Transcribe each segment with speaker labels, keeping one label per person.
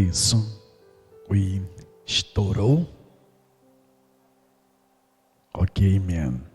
Speaker 1: Isso. We estourou. Ok, man.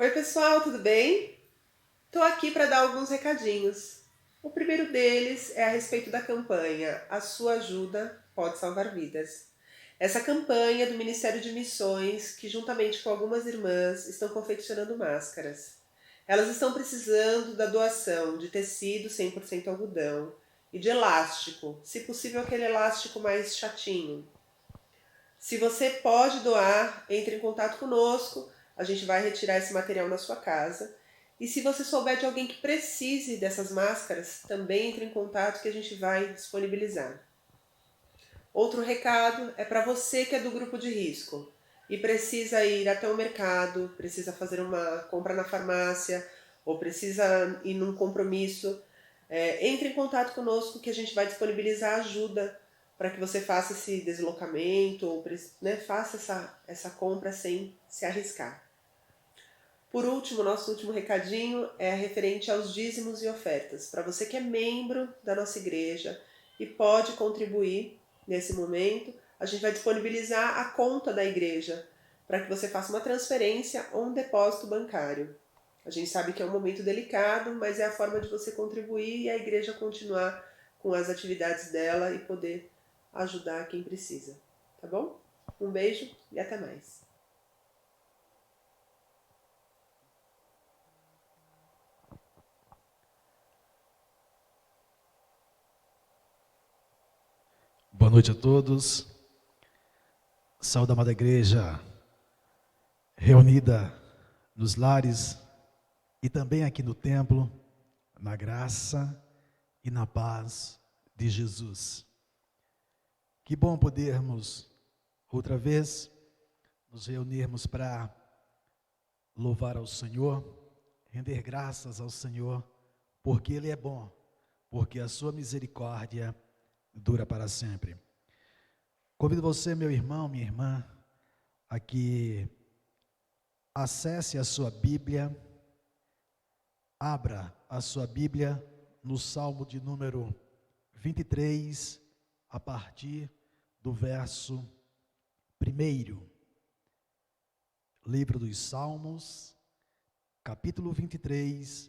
Speaker 2: Oi, pessoal, tudo bem? Estou aqui para dar alguns recadinhos. O primeiro deles é a respeito da campanha A Sua Ajuda Pode Salvar Vidas. Essa campanha do Ministério de Missões, que juntamente com algumas irmãs estão confeccionando máscaras. Elas estão precisando da doação de tecido 100% algodão e de elástico, se possível aquele elástico mais chatinho. Se você pode doar, entre em contato conosco, a gente vai retirar esse material na sua casa. E se você souber de alguém que precise dessas máscaras, também entre em contato que a gente vai disponibilizar. Outro recado é para você que é do grupo de risco e precisa ir até o mercado, precisa fazer uma compra na farmácia ou precisa ir num compromisso. Entre em contato conosco que a gente vai disponibilizar ajuda para que você faça esse deslocamento ou faça essa compra sem se arriscar. Por último, nosso último recadinho é referente aos dízimos e ofertas. Para você que é membro da nossa igreja e pode contribuir nesse momento, a gente vai disponibilizar a conta da igreja para que você faça uma transferência ou um depósito bancário. A gente sabe que é um momento delicado, mas é a forma de você contribuir e a igreja continuar com as atividades dela e poder ajudar quem precisa. Tá bom? Um beijo e até mais.
Speaker 1: Boa noite a todos. Saúde, amada igreja, reunida nos lares e também aqui no templo, na graça e na paz de Jesus. Que bom podermos, outra vez, nos reunirmos para louvar ao Senhor, render graças ao Senhor, porque Ele é bom, porque a sua misericórdia dura para sempre. Convido você, meu irmão, minha irmã, a que acesse a sua Bíblia, abra a sua Bíblia no Salmo de número 23, a partir do verso 1. Livro dos Salmos, capítulo 23,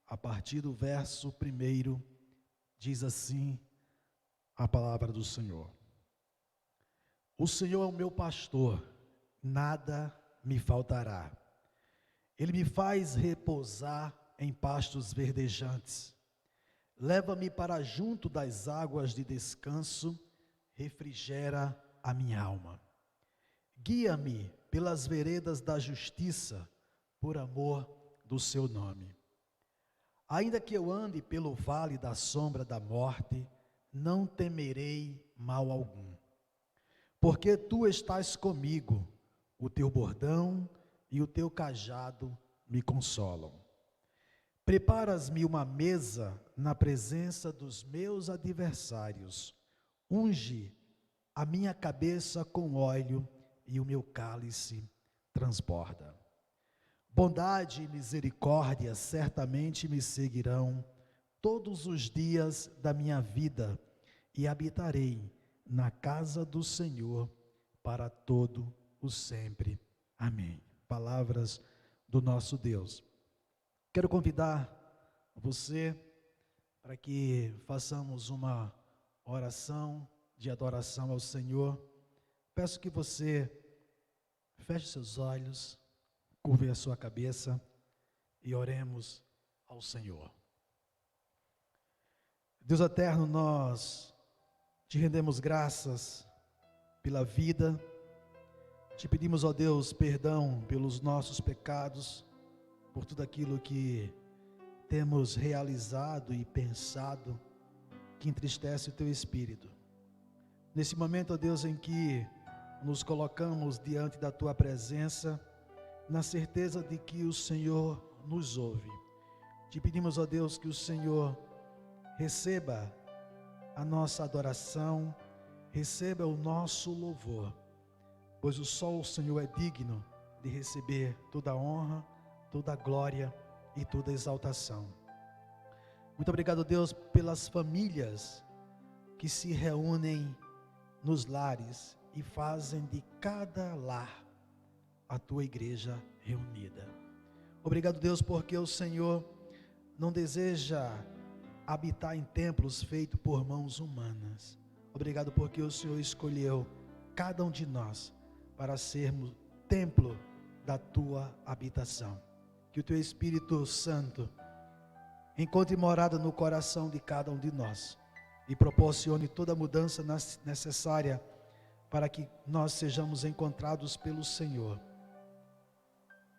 Speaker 1: a partir do verso 1, diz assim a palavra do Senhor. O Senhor é o meu pastor, nada me faltará. Ele me faz repousar em pastos verdejantes. Leva-me para junto das águas de descanso, refrigera a minha alma. Guia-me pelas veredas da justiça, por amor do seu nome. Ainda que eu ande pelo vale da sombra da morte, não temerei mal algum. Porque tu estás comigo, o teu bordão e o teu cajado me consolam. Preparas-me uma mesa na presença dos meus adversários. Unge a minha cabeça com óleo e o meu cálice transborda. Bondade e misericórdia certamente me seguirão todos os dias da minha vida e habitarei na casa do Senhor para todo o sempre. Amém. Palavras do nosso Deus. Quero convidar você para que façamos uma oração de adoração ao Senhor. Peço que você feche seus olhos, curve a sua cabeça e oremos ao Senhor. Deus eterno, nós te rendemos graças pela vida, te pedimos, ó Deus, perdão pelos nossos pecados, por tudo aquilo que temos realizado e pensado que entristece o teu Espírito. Nesse momento, ó Deus, em que nos colocamos diante da tua presença, na certeza de que o Senhor nos ouve, te pedimos, ó Deus, que o Senhor receba a nossa adoração, receba o nosso louvor, pois só o Senhor é digno de receber toda a honra, toda a glória e toda a exaltação. Muito obrigado, Deus, pelas famílias que se reúnem nos lares e fazem de cada lar a tua igreja reunida. Obrigado, Deus, porque o Senhor não deseja habitar em templos feitos por mãos humanas. Obrigado porque o Senhor escolheu cada um de nós para sermos templo da tua habitação. Que o teu Espírito Santo encontre morada no coração de cada um de nós e proporcione toda a mudança necessária para que nós sejamos encontrados pelo Senhor.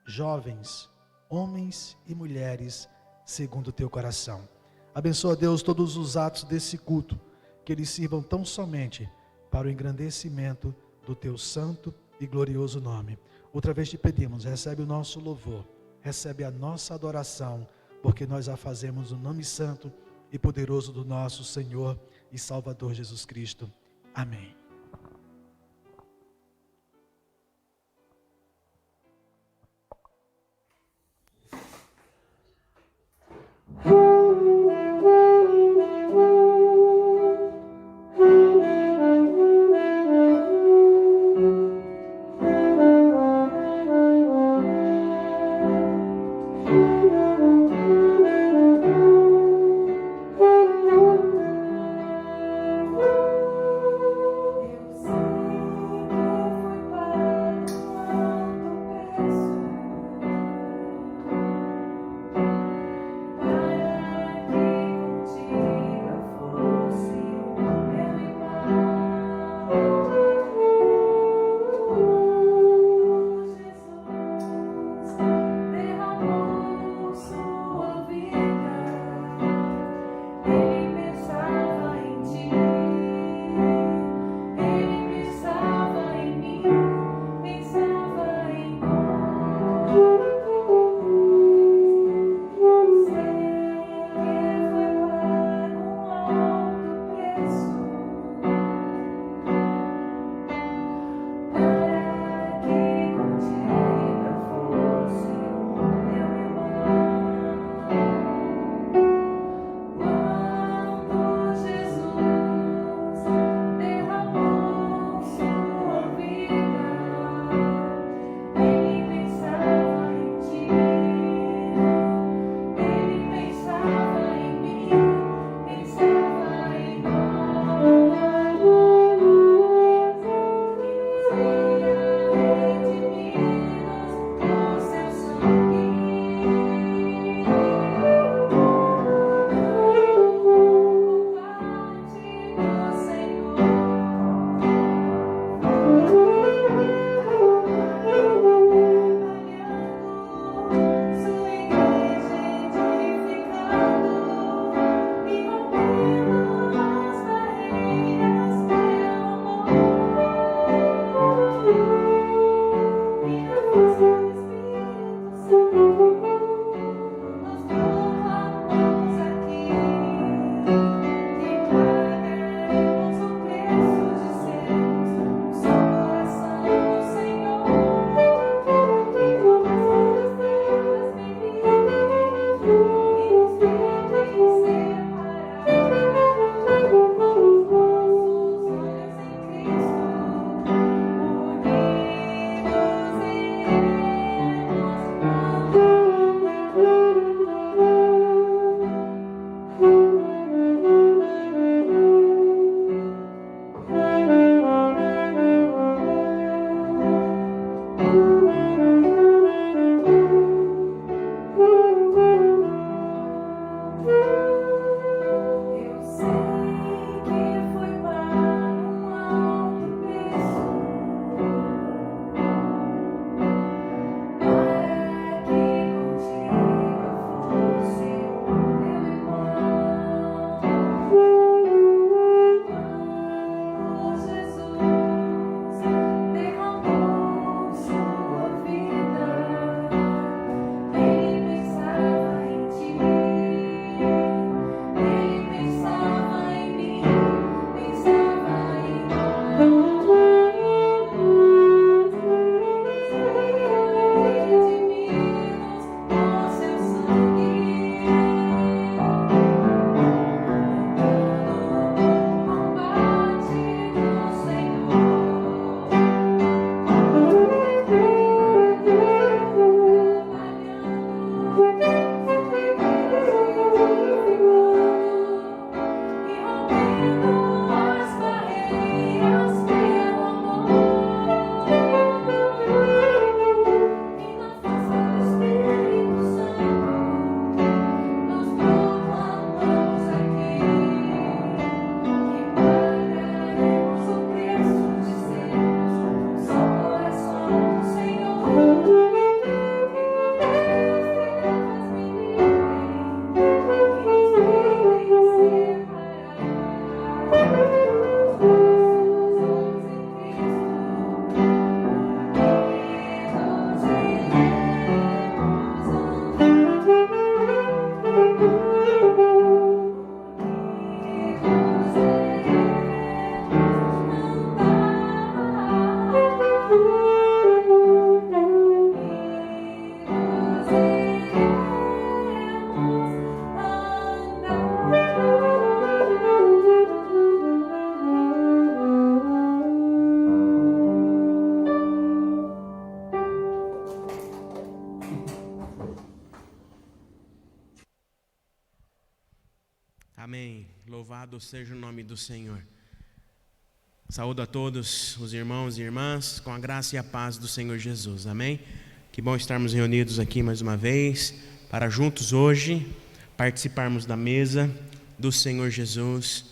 Speaker 1: Jovens, homens e mulheres, segundo o teu coração. Abençoa, Deus, todos os atos desse culto, que eles sirvam tão somente para o engrandecimento do teu santo e glorioso nome. Outra vez te pedimos, recebe o nosso louvor, recebe a nossa adoração, porque nós a fazemos no nome santo e poderoso do nosso Senhor e Salvador Jesus Cristo. Amém.
Speaker 3: Amém. Louvado seja o nome do Senhor. Saúdo a todos os irmãos e irmãs com a graça e a paz do Senhor Jesus. Amém. Que bom estarmos reunidos aqui mais uma vez para juntos hoje participarmos da mesa do Senhor Jesus,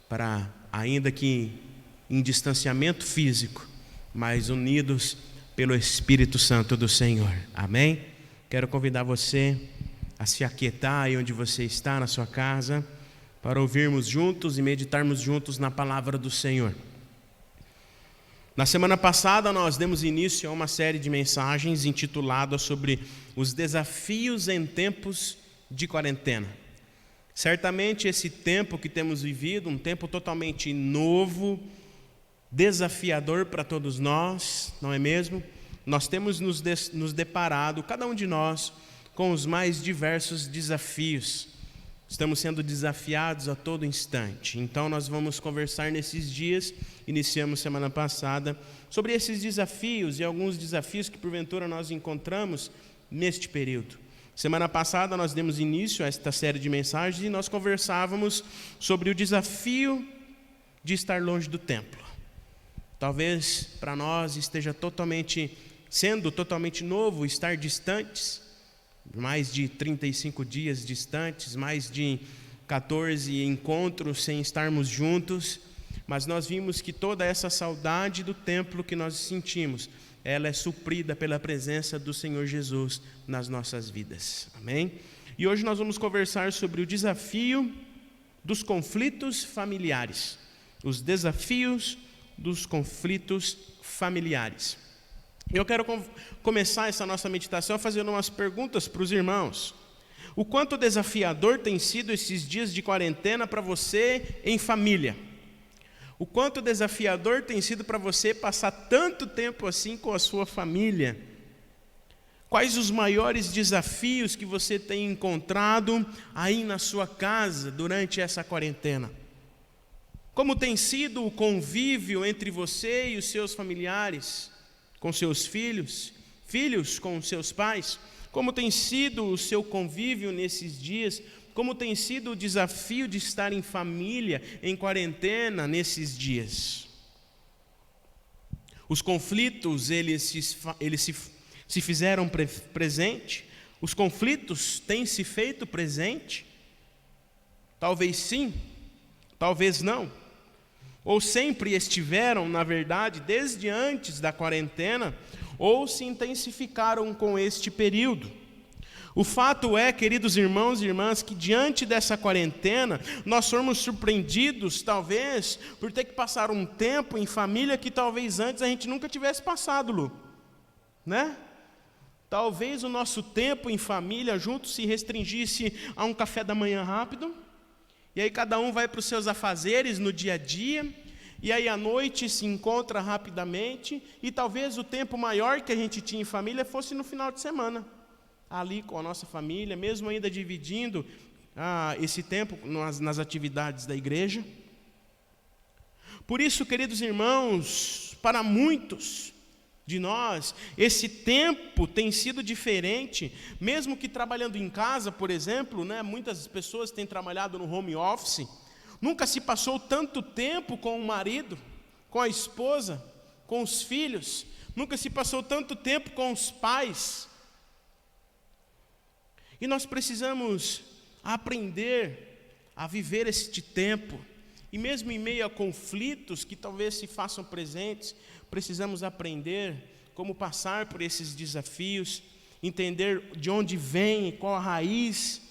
Speaker 3: para, ainda que em distanciamento físico, mas unidos pelo Espírito Santo do Senhor. Amém. Quero convidar você a se aquietar aí onde você está, na sua casa, para ouvirmos juntos e meditarmos juntos na palavra do Senhor. Na semana passada nós demos início a uma série de mensagens intitulada sobre os desafios em tempos de quarentena. Certamente esse tempo que temos vivido, um tempo totalmente novo, desafiador para todos nós, não é mesmo? Nós temos nos deparado, cada um de nós, com os mais diversos desafios. Estamos sendo desafiados a todo instante. Então nós vamos conversar nesses dias, iniciamos semana passada, sobre esses desafios e alguns desafios que porventura nós encontramos neste período. Semana passada nós demos início a esta série de mensagens e nós conversávamos sobre o desafio de estar longe do templo. Talvez para nós esteja sendo totalmente novo estar distantes, mais de 35 dias distantes, mais de 14 encontros sem estarmos juntos, mas nós vimos que toda essa saudade do templo que nós sentimos, ela é suprida pela presença do Senhor Jesus nas nossas vidas. Amém? E hoje nós vamos conversar sobre o desafio dos conflitos familiares. Os desafios dos conflitos familiares. Eu quero começar essa nossa meditação fazendo umas perguntas para os irmãos. O quanto desafiador tem sido esses dias de quarentena para você em família? O quanto desafiador tem sido para você passar tanto tempo assim com a sua família? Quais os maiores desafios que você tem encontrado aí na sua casa durante essa quarentena? Como tem sido o convívio entre você e os seus familiares? Com seus filhos com seus pais? Como tem sido o seu convívio nesses dias? Como tem sido o desafio de estar em família, em quarentena nesses dias? Os conflitos, eles se fizeram presente? Os conflitos têm se feito presente? Talvez sim, talvez não. Ou sempre estiveram, na verdade, desde antes da quarentena, ou se intensificaram com este período. O fato é, queridos irmãos e irmãs, que diante dessa quarentena, nós fomos surpreendidos, talvez, por ter que passar um tempo em família que talvez antes a gente nunca tivesse passado, Lu, né? Talvez o nosso tempo em família junto se restringisse a um café da manhã rápido, e aí cada um vai para os seus afazeres no dia a dia, e aí à noite se encontra rapidamente, e talvez o tempo maior que a gente tinha em família fosse no final de semana, ali com a nossa família, mesmo ainda dividindo esse tempo nas atividades da igreja. Por isso, queridos irmãos, para muitos de nós, esse tempo tem sido diferente, mesmo que trabalhando em casa, por exemplo, né, muitas pessoas têm trabalhado no home office, nunca se passou tanto tempo com o marido, com a esposa, com os filhos, nunca se passou tanto tempo com os pais. E nós precisamos aprender a viver este tempo, e mesmo em meio a conflitos que talvez se façam presentes, precisamos aprender como passar por esses desafios, entender de onde vem, qual a raiz,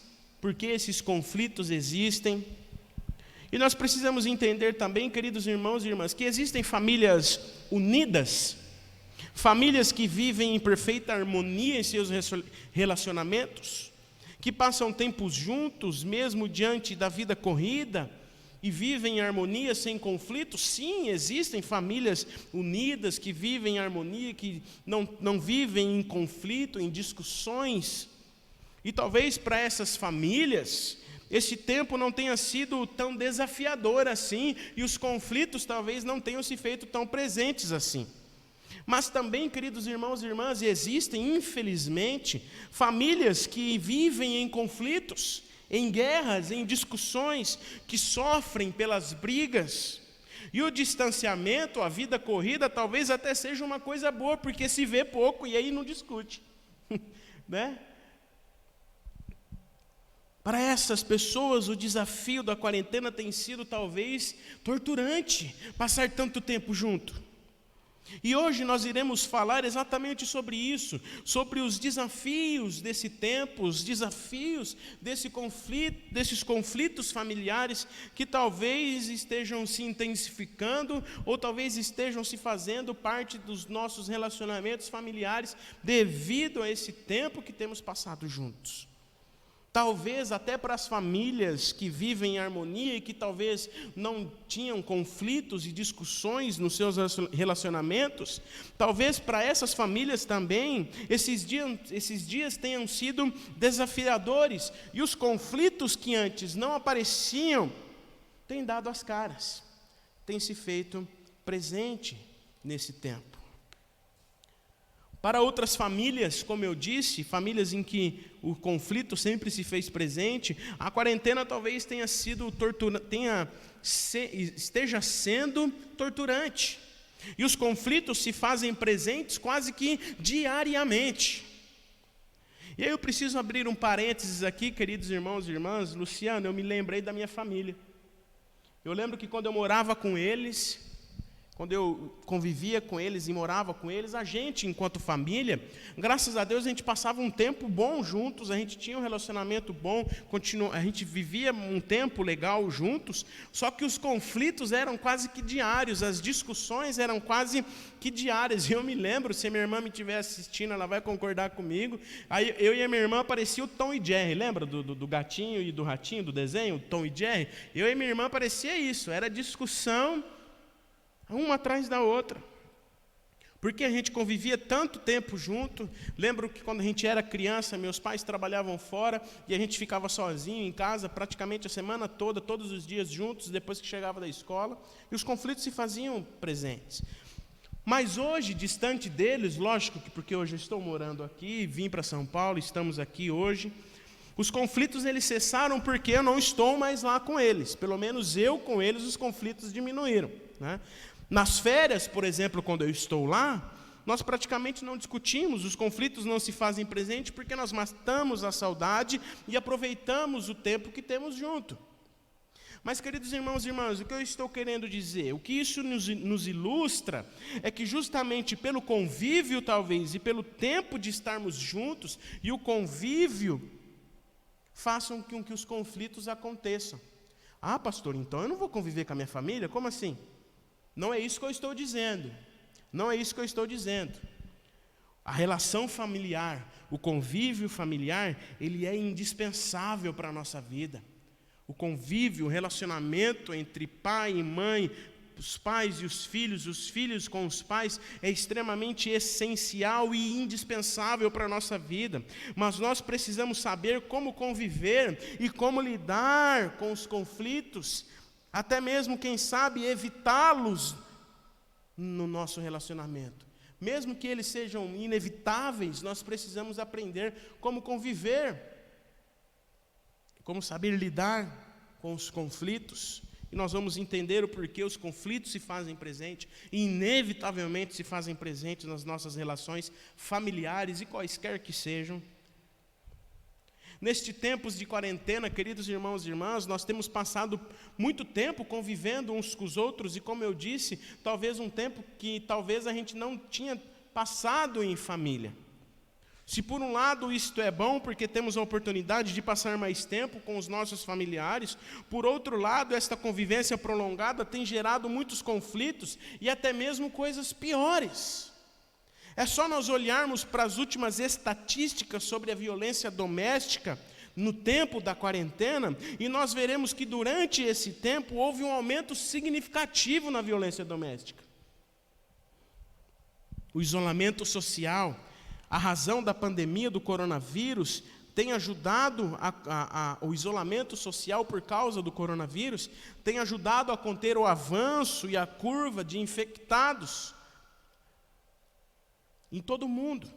Speaker 3: por que esses conflitos existem. E nós precisamos entender também, queridos irmãos e irmãs, que existem famílias unidas, famílias que vivem em perfeita harmonia em seus relacionamentos, que passam tempos juntos, mesmo diante da vida corrida, e vivem em harmonia sem conflito. Sim, existem famílias unidas que vivem em harmonia, que não vivem em conflito, em discussões. E talvez para essas famílias, esse tempo não tenha sido tão desafiador assim, e os conflitos talvez não tenham se feito tão presentes assim. Mas também, queridos irmãos e irmãs, existem, infelizmente, famílias que vivem em conflitos, em guerras, em discussões, que sofrem pelas brigas. E o distanciamento, a vida corrida, talvez até seja uma coisa boa, porque se vê pouco e aí não discute. Né? Para essas pessoas, o desafio da quarentena tem sido talvez torturante, passar tanto tempo junto. E hoje nós iremos falar exatamente sobre isso, sobre os desafios desse tempo, os desafios desses conflitos familiares que talvez estejam se intensificando ou talvez estejam se fazendo parte dos nossos relacionamentos familiares devido a esse tempo que temos passado juntos. Talvez até para as famílias que vivem em harmonia e que talvez não tinham conflitos e discussões nos seus relacionamentos, talvez para essas famílias também, esses dias tenham sido desafiadores, e os conflitos que antes não apareciam, têm dado as caras, têm se feito presente nesse tempo. Para outras famílias, como eu disse, famílias em que o conflito sempre se fez presente, a quarentena talvez esteja sendo torturante. E os conflitos se fazem presentes quase que diariamente. E aí eu preciso abrir um parênteses aqui, queridos irmãos e irmãs. Luciano, eu me lembrei da minha família. Eu lembro que quando eu morava com eles, quando eu convivia com eles e morava com eles, a gente, enquanto família, graças a Deus, a gente passava um tempo bom juntos, a gente tinha um relacionamento bom, a gente vivia um tempo legal juntos, só que os conflitos eram quase que diários, as discussões eram quase que diárias. E eu me lembro, se a minha irmã me estiver assistindo, ela vai concordar comigo, aí eu e a minha irmã parecia o Tom e Jerry, lembra do gatinho e do ratinho, do desenho, Tom e Jerry? Eu e minha irmã parecia isso, era discussão uma atrás da outra, porque a gente convivia tanto tempo junto. Lembro que quando a gente era criança, meus pais trabalhavam fora e a gente ficava sozinho em casa praticamente a semana toda, todos os dias juntos, depois que chegava da escola, e os conflitos se faziam presentes. Mas hoje, distante deles, lógico que porque hoje eu estou morando aqui, vim para São Paulo, estamos aqui hoje, os conflitos eles cessaram porque eu não estou mais lá com eles, pelo menos eu com eles os conflitos diminuíram, né? Nas férias, por exemplo, quando eu estou lá, nós praticamente não discutimos, os conflitos não se fazem presente porque nós matamos a saudade e aproveitamos o tempo que temos junto. Mas, queridos irmãos e irmãs, o que eu estou querendo dizer, o que isso nos ilustra, é que justamente pelo convívio, talvez, e pelo tempo de estarmos juntos, e o convívio, façam com que os conflitos aconteçam. Ah, pastor, então eu não vou conviver com a minha família? Como assim? Não é isso que eu estou dizendo. Não é isso que eu estou dizendo. A relação familiar, o convívio familiar, ele é indispensável para a nossa vida. O convívio, o relacionamento entre pai e mãe, os pais e os filhos com os pais, é extremamente essencial e indispensável para a nossa vida. Mas nós precisamos saber como conviver e como lidar com os conflitos, até mesmo, quem sabe, evitá-los no nosso relacionamento. Mesmo que eles sejam inevitáveis, nós precisamos aprender como conviver, como saber lidar com os conflitos. E nós vamos entender o porquê os conflitos se fazem presentes, e inevitavelmente se fazem presentes nas nossas relações familiares e quaisquer que sejam. Neste tempos de quarentena, queridos irmãos e irmãs, nós temos passado muito tempo convivendo uns com os outros, e como eu disse, talvez um tempo que talvez a gente não tinha passado em família. Se por um lado isto é bom, porque temos a oportunidade de passar mais tempo com os nossos familiares, por outro lado, esta convivência prolongada tem gerado muitos conflitos e até mesmo coisas piores. É só nós olharmos para as últimas estatísticas sobre a violência doméstica no tempo da quarentena, e nós veremos que durante esse tempo houve um aumento significativo na violência doméstica. O isolamento social, a razão da pandemia do coronavírus, tem ajudado, o isolamento social por causa do coronavírus, tem ajudado a conter o avanço e a curva de infectados em todo o mundo.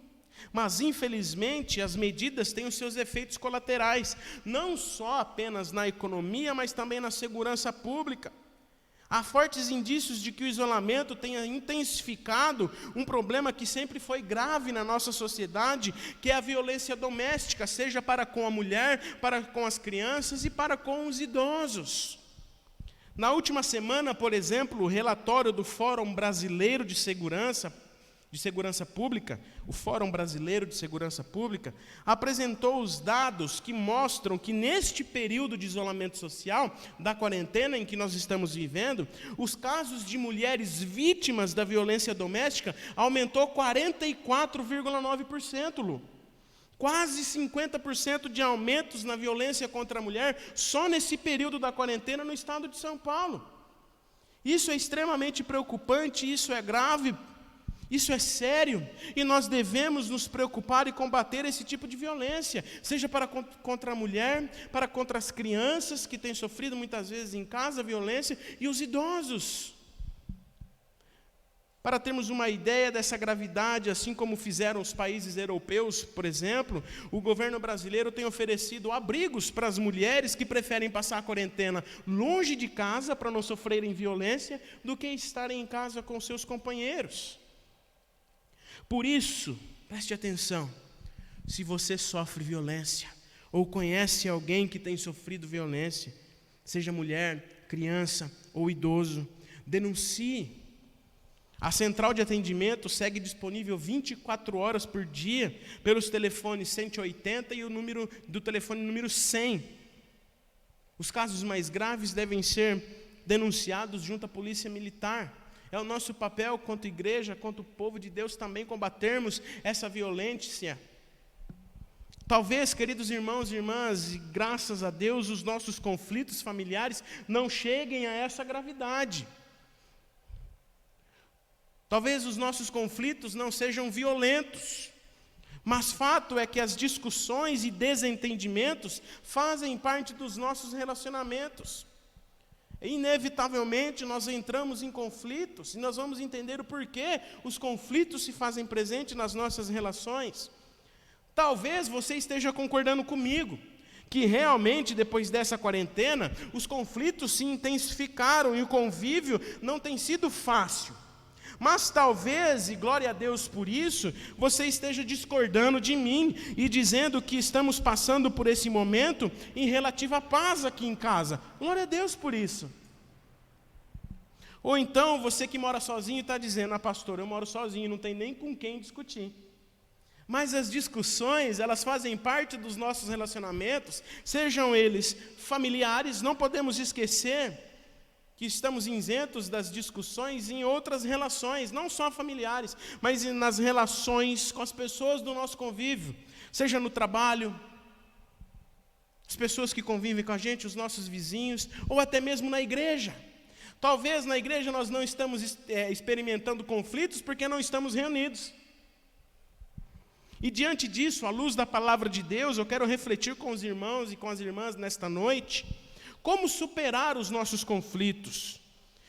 Speaker 3: Mas, infelizmente, as medidas têm os seus efeitos colaterais, não só apenas na economia, mas também na segurança pública. Há fortes indícios de que o isolamento tenha intensificado um problema que sempre foi grave na nossa sociedade, que é a violência doméstica, seja para com a mulher, para com as crianças e para com os idosos. Na última semana, por exemplo, o relatório do Fórum Brasileiro de Segurança Pública, o Fórum Brasileiro de Segurança Pública, apresentou os dados que mostram que neste período de isolamento social, da quarentena em que nós estamos vivendo, os casos de mulheres vítimas da violência doméstica aumentou 44,9%, Lu. Quase 50% de aumentos na violência contra a mulher só nesse período da quarentena no estado de São Paulo. Isso é extremamente preocupante, isso é grave, isso é sério, e nós devemos nos preocupar e combater esse tipo de violência, seja contra a mulher, para contra as crianças que têm sofrido muitas vezes em casa violência, e os idosos. Para termos uma ideia dessa gravidade, assim como fizeram os países europeus, por exemplo, o governo brasileiro tem oferecido abrigos para as mulheres que preferem passar a quarentena longe de casa para não sofrerem violência, do que estarem em casa com seus companheiros. Por isso, preste atenção, se você sofre violência, ou conhece alguém que tem sofrido violência, seja mulher, criança ou idoso, denuncie. A central de atendimento segue disponível 24 horas por dia, pelos telefones 180 e o número do telefone número 100. Os casos mais graves devem ser denunciados junto à polícia militar. É o nosso papel, quanto igreja, quanto povo de Deus, também combatermos essa violência. Talvez, queridos irmãos e irmãs, graças a Deus, os nossos conflitos familiares não cheguem a essa gravidade. Talvez os nossos conflitos não sejam violentos, mas fato é que as discussões e desentendimentos fazem parte dos nossos relacionamentos. Inevitavelmente nós entramos em conflitos, e nós vamos entender o porquê os conflitos se fazem presentes nas nossas relações. Talvez você esteja concordando comigo, que realmente depois dessa quarentena, os conflitos se intensificaram e o convívio não tem sido fácil. Mas talvez, e glória a Deus por isso, você esteja discordando de mim e dizendo que estamos passando por esse momento em relativa paz aqui em casa. Glória a Deus por isso. Ou então, você que mora sozinho está dizendo, pastor, eu moro sozinho, não tem nem com quem discutir. Mas as discussões, elas fazem parte dos nossos relacionamentos, sejam eles familiares, não podemos esquecer que estamos isentos das discussões em outras relações, não só familiares, mas nas relações com as pessoas do nosso convívio, seja no trabalho, as pessoas que convivem com a gente, os nossos vizinhos, ou até mesmo na igreja. Talvez na igreja nós não estamos experimentando conflitos porque não estamos reunidos. E diante disso, à luz da palavra de Deus, eu quero refletir com os irmãos e com as irmãs nesta noite, como superar os nossos conflitos?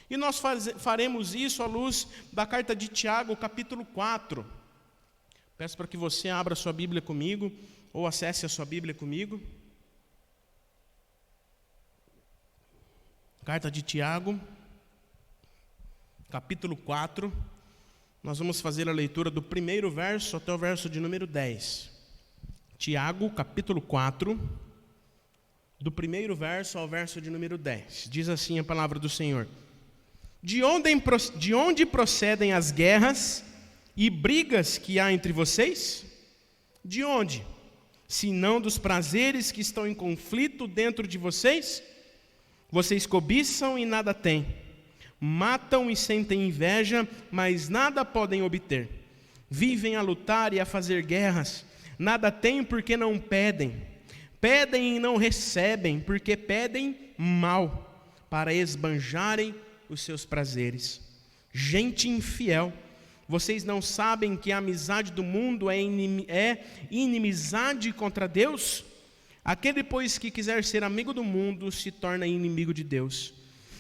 Speaker 3: E nós faremos isso à luz da carta de Tiago, capítulo 4. Peço para que você abra a sua Bíblia comigo, ou acesse a sua Bíblia comigo. Carta de Tiago, capítulo 4. Nós vamos fazer a leitura do primeiro verso até o verso de número 10. Tiago, capítulo 4. Do primeiro verso ao verso de número 10. Diz assim a palavra do Senhor: De onde procedem as guerras e brigas que há entre vocês? De onde? Se não dos prazeres que estão em conflito dentro de vocês? Vocês cobiçam e nada têm. Matam e sentem inveja, mas nada podem obter. Vivem a lutar e a fazer guerras. Nada têm porque não pedem. Pedem e não recebem, porque pedem mal, para esbanjarem os seus prazeres. Gente infiel, vocês não sabem que a amizade do mundo é inimizade contra Deus? Aquele, pois, que quiser ser amigo do mundo, se torna inimigo de Deus.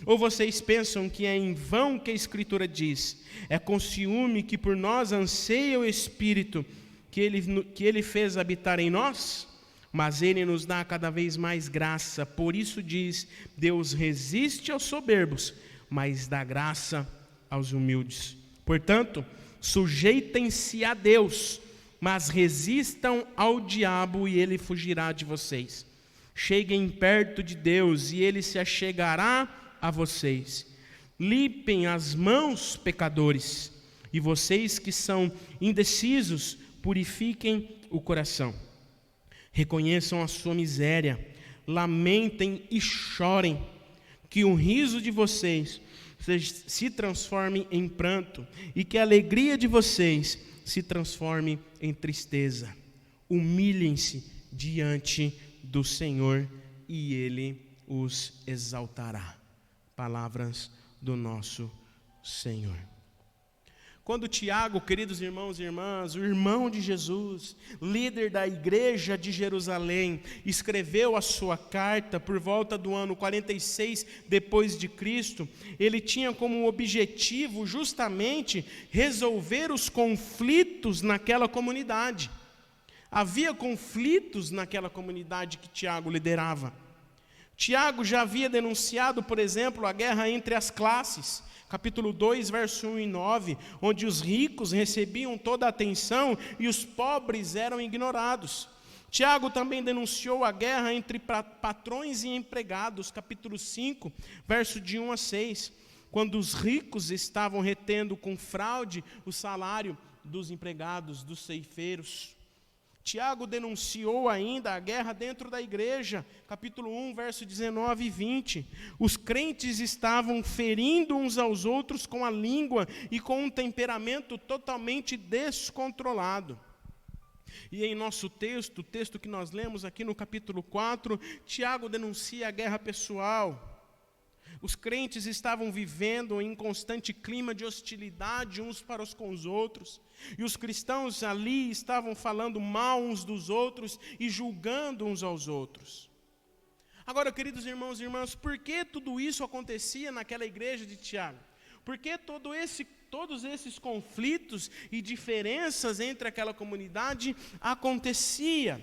Speaker 3: Ou vocês pensam que é em vão que a Escritura diz, é com ciúme que por nós anseia o Espírito, que Ele fez habitar em nós, mas Ele nos dá cada vez mais graça. Por isso diz: Deus resiste aos soberbos, mas dá graça aos humildes. Portanto, sujeitem-se a Deus, mas resistam ao diabo e ele fugirá de vocês. Cheguem perto de Deus e ele se achegará a vocês. Limpem as mãos, pecadores, e vocês que são indecisos, purifiquem o coração. Reconheçam a sua miséria, lamentem e chorem, que o riso de vocês se transforme em pranto e que a alegria de vocês se transforme em tristeza. Humilhem-se diante do Senhor e Ele os exaltará. Palavras do nosso Senhor. Quando Tiago, queridos irmãos e irmãs, o irmão de Jesus, líder da igreja de Jerusalém, escreveu a sua carta por volta do ano 46 depois de Cristo, ele tinha como objetivo justamente resolver os conflitos naquela comunidade. Havia conflitos naquela comunidade que Tiago liderava. Tiago já havia denunciado, por exemplo, a guerra entre as classes, capítulo 2, verso 1 e 9, onde os ricos recebiam toda a atenção e os pobres eram ignorados. Tiago também denunciou a guerra entre patrões e empregados, capítulo 5, verso de 1 a 6, quando os ricos estavam retendo com fraude o salário dos empregados, dos ceifeiros. Tiago denunciou ainda a guerra dentro da igreja, capítulo 1, verso 19 e 20. Os crentes estavam ferindo uns aos outros com a língua e com um temperamento totalmente descontrolado. E em nosso texto, o texto que nós lemos aqui no capítulo 4, Tiago denuncia a guerra pessoal. Os crentes estavam vivendo em constante clima de hostilidade uns para com os outros. E os cristãos ali estavam falando mal uns dos outros e julgando uns aos outros. Agora, queridos irmãos e irmãs, por que tudo isso acontecia naquela igreja de Tiago? Por que todos esses conflitos e diferenças entre aquela comunidade acontecia?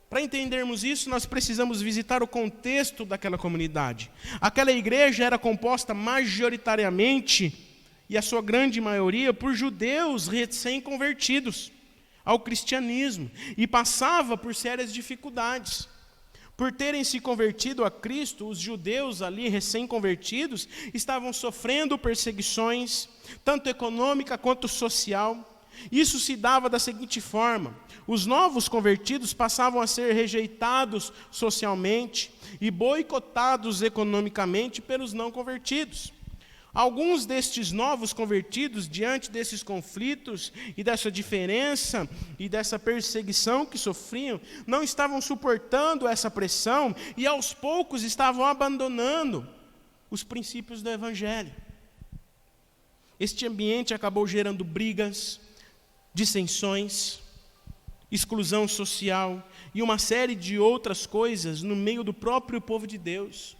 Speaker 3: Para entendermos isso, nós precisamos visitar o contexto daquela comunidade. Aquela igreja era composta majoritariamente, e a sua grande maioria, por judeus recém-convertidos ao cristianismo, e passava por sérias dificuldades. Por terem se convertido a Cristo, os judeus ali recém-convertidos estavam sofrendo perseguições, tanto econômica quanto social. Isso se dava da seguinte forma: os novos convertidos passavam a ser rejeitados socialmente e boicotados economicamente pelos não convertidos. Alguns destes novos convertidos, diante desses conflitos e dessa diferença e dessa perseguição que sofriam, não estavam suportando essa pressão e aos poucos estavam abandonando os princípios do Evangelho. Este ambiente acabou gerando brigas, dissensões, exclusão social e uma série de outras coisas no meio do próprio povo de Deus.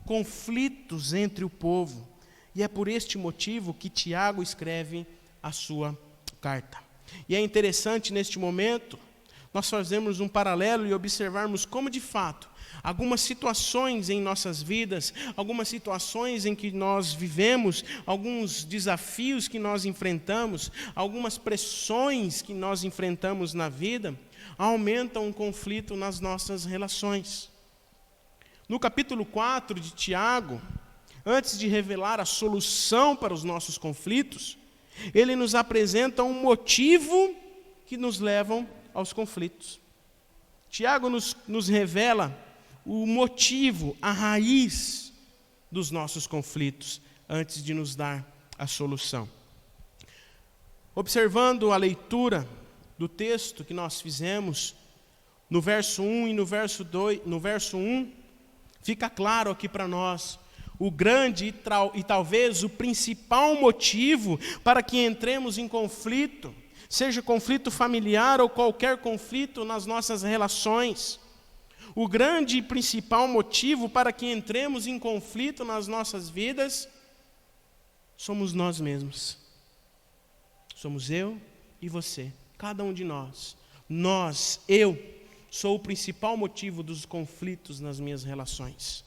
Speaker 3: Conflitos entre o povo. E é por este motivo que Tiago escreve a sua carta. E é interessante neste momento nós fazermos um paralelo e observarmos como de fato algumas situações em nossas vidas, algumas situações em que nós vivemos, alguns desafios que nós enfrentamos, algumas pressões que nós enfrentamos na vida, aumentam o conflito nas nossas relações. No capítulo 4 de Tiago, antes de revelar a solução para os nossos conflitos, ele nos apresenta um motivo que nos levam aos conflitos. Tiago nos revela o motivo, a raiz dos nossos conflitos, antes de nos dar a solução. Observando a leitura do texto que nós fizemos, no verso 1 e no verso 1, fica claro aqui para nós o grande e talvez o principal motivo para que entremos em conflito, seja conflito familiar ou qualquer conflito nas nossas relações. O grande e principal motivo para que entremos em conflito nas nossas vidas somos nós mesmos. Somos eu e você. Cada um de nós. Eu sou o principal motivo dos conflitos nas minhas relações.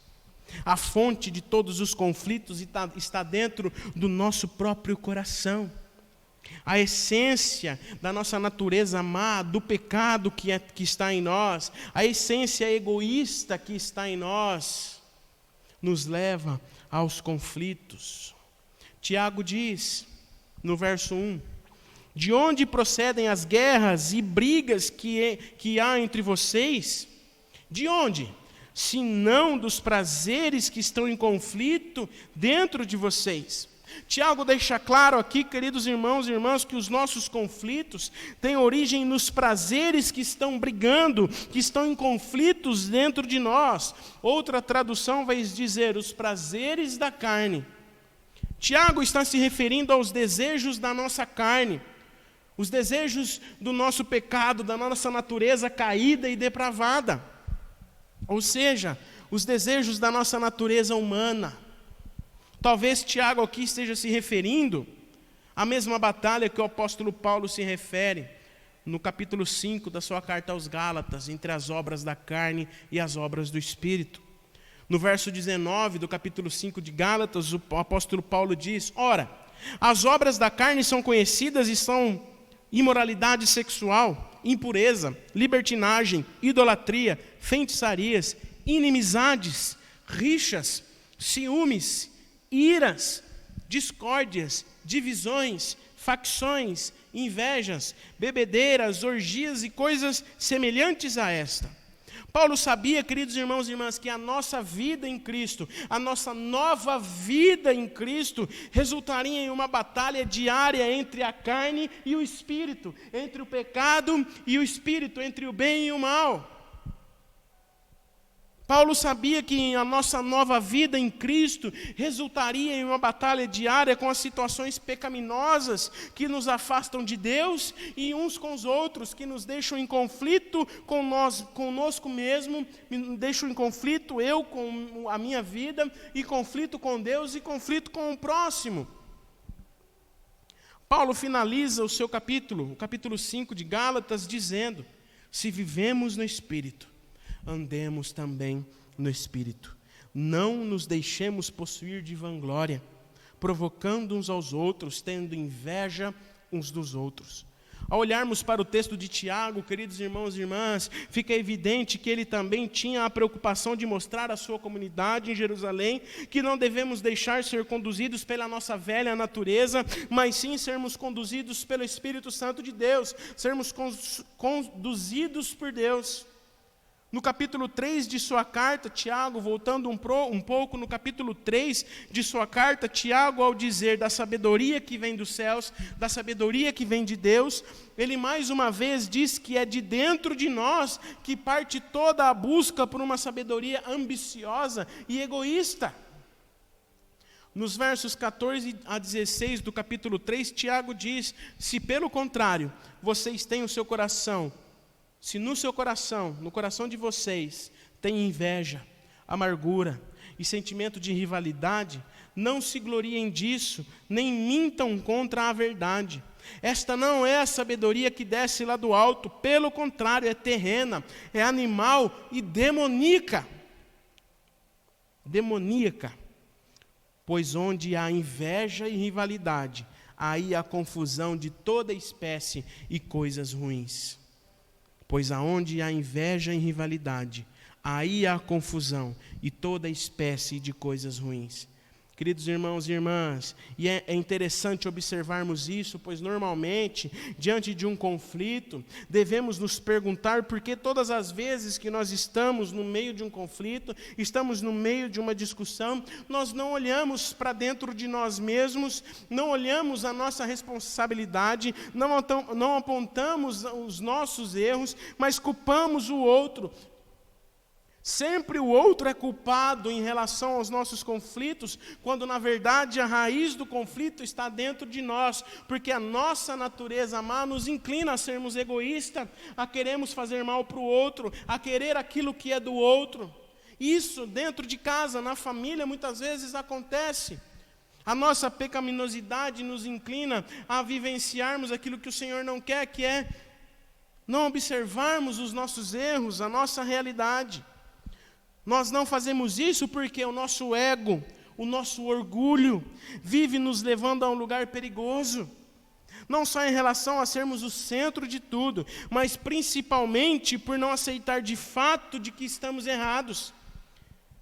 Speaker 3: A fonte de todos os conflitos está dentro do nosso próprio coração. A essência da nossa natureza má, do pecado que está em nós, a essência egoísta que está em nós, nos leva aos conflitos. Tiago diz, no verso 1, de onde procedem as guerras e brigas que há entre vocês? De onde? Se não dos prazeres que estão em conflito dentro de vocês. Tiago deixa claro aqui, queridos irmãos e irmãs, que os nossos conflitos têm origem nos prazeres que estão brigando, que estão em conflitos dentro de nós. Outra tradução vai dizer, os prazeres da carne. Tiago está se referindo aos desejos da nossa carne, os desejos do nosso pecado, da nossa natureza caída e depravada. Ou seja, os desejos da nossa natureza humana. Talvez Tiago aqui esteja se referindo à mesma batalha que o apóstolo Paulo se refere no capítulo 5 da sua carta aos Gálatas, entre as obras da carne e as obras do Espírito. No verso 19 do capítulo 5 de Gálatas, o apóstolo Paulo diz, ora, as obras da carne são conhecidas e são imoralidade sexual, impureza, libertinagem, idolatria, feitiçarias, inimizades, rixas, ciúmes, iras, discórdias, divisões, facções, invejas, bebedeiras, orgias e coisas semelhantes a esta. Paulo sabia, queridos irmãos e irmãs, que a nossa vida em Cristo, a nossa nova vida em Cristo, resultaria em uma batalha diária entre a carne e o espírito, entre o pecado e o espírito, entre o bem e o mal. Paulo sabia que a nossa nova vida em Cristo resultaria em uma batalha diária com as situações pecaminosas que nos afastam de Deus e uns com os outros, que nos deixam em conflito conosco mesmo, me deixam em conflito eu com a minha vida, e conflito com Deus e conflito com o próximo. Paulo finaliza o seu capítulo, o capítulo 5 de Gálatas, dizendo, se vivemos no Espírito, andemos também no Espírito. Não nos deixemos possuir de vanglória, provocando uns aos outros, tendo inveja uns dos outros. Ao olharmos para o texto de Tiago, queridos irmãos e irmãs, fica evidente que ele também tinha a preocupação de mostrar à sua comunidade em Jerusalém que não devemos deixar ser conduzidos pela nossa velha natureza, mas sim sermos conduzidos pelo Espírito Santo de Deus, sermos conduzidos por Deus. No capítulo 3 de sua carta, Tiago, voltando um pouco, no capítulo 3 de sua carta, Tiago, ao dizer da sabedoria que vem dos céus, da sabedoria que vem de Deus, ele mais uma vez diz que é de dentro de nós que parte toda a busca por uma sabedoria ambiciosa e egoísta. Nos versos 14 a 16 do capítulo 3, Tiago diz, se pelo contrário, vocês têm o seu coração, se no seu coração, no coração de vocês, tem inveja, amargura e sentimento de rivalidade, não se gloriem disso, nem mintam contra a verdade. Esta não é a sabedoria que desce lá do alto, pelo contrário, é terrena, é animal e demoníaca. Demoníaca. Pois onde há inveja e rivalidade, aí há confusão de toda espécie e coisas ruins. Pois aonde há inveja e rivalidade, aí há confusão e toda espécie de coisas ruins. Queridos irmãos e irmãs, e é interessante observarmos isso, pois normalmente, diante de um conflito, devemos nos perguntar por que todas as vezes que nós estamos no meio de um conflito, estamos no meio de uma discussão, nós não olhamos para dentro de nós mesmos, não olhamos a nossa responsabilidade, não apontamos os nossos erros, mas culpamos o outro. Sempre o outro é culpado em relação aos nossos conflitos, quando na verdade a raiz do conflito está dentro de nós, porque a nossa natureza má nos inclina a sermos egoístas, a queremos fazer mal para o outro, a querer aquilo que é do outro. Isso dentro de casa, na família, muitas vezes acontece. A nossa pecaminosidade nos inclina a vivenciarmos aquilo que o Senhor não quer, que é não observarmos os nossos erros, a nossa realidade. Nós não fazemos isso porque o nosso ego, o nosso orgulho, vive nos levando a um lugar perigoso. Não só em relação a sermos o centro de tudo, mas principalmente por não aceitar de fato de que estamos errados,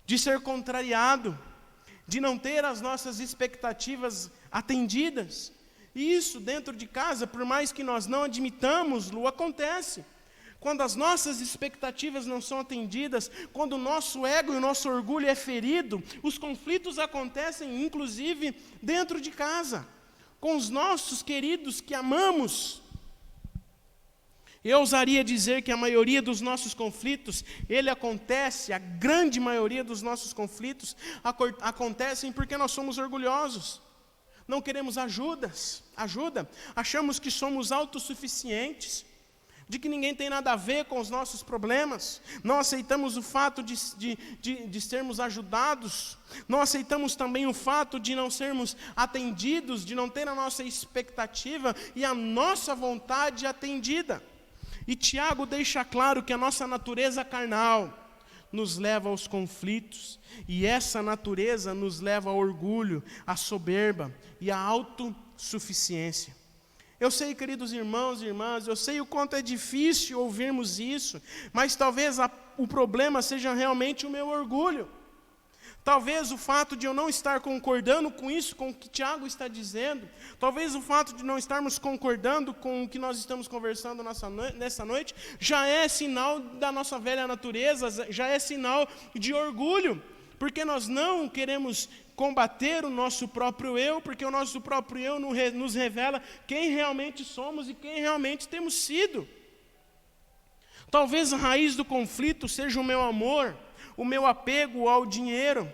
Speaker 3: de ser contrariado, de não ter as nossas expectativas atendidas. E isso dentro de casa, por mais que nós não admitamos, acontece. Quando as nossas expectativas não são atendidas, quando o nosso ego e o nosso orgulho é ferido, os conflitos acontecem, inclusive, dentro de casa, com os nossos queridos que amamos. Eu ousaria dizer que a maioria dos nossos conflitos, a grande maioria dos nossos conflitos, acontecem porque nós somos orgulhosos. Não queremos ajuda, achamos que somos autossuficientes, de que ninguém tem nada a ver com os nossos problemas, não aceitamos o fato de sermos ajudados, não aceitamos também o fato de não sermos atendidos, de não ter a nossa expectativa e a nossa vontade atendida. E Tiago deixa claro que a nossa natureza carnal nos leva aos conflitos, e essa natureza nos leva ao orgulho, à soberba e à autossuficiência. Eu sei, queridos irmãos e irmãs, eu sei o quanto é difícil ouvirmos isso, mas talvez o problema seja realmente o meu orgulho. Talvez o fato de eu não estar concordando com isso, com o que Tiago está dizendo, talvez o fato de não estarmos concordando com o que nós estamos conversando nessa noite, já é sinal da nossa velha natureza, já é sinal de orgulho, porque nós não queremos combater o nosso próprio eu, porque o nosso próprio eu nos revela quem realmente somos e quem realmente temos sido. Talvez a raiz do conflito seja o meu amor, o meu apego ao dinheiro.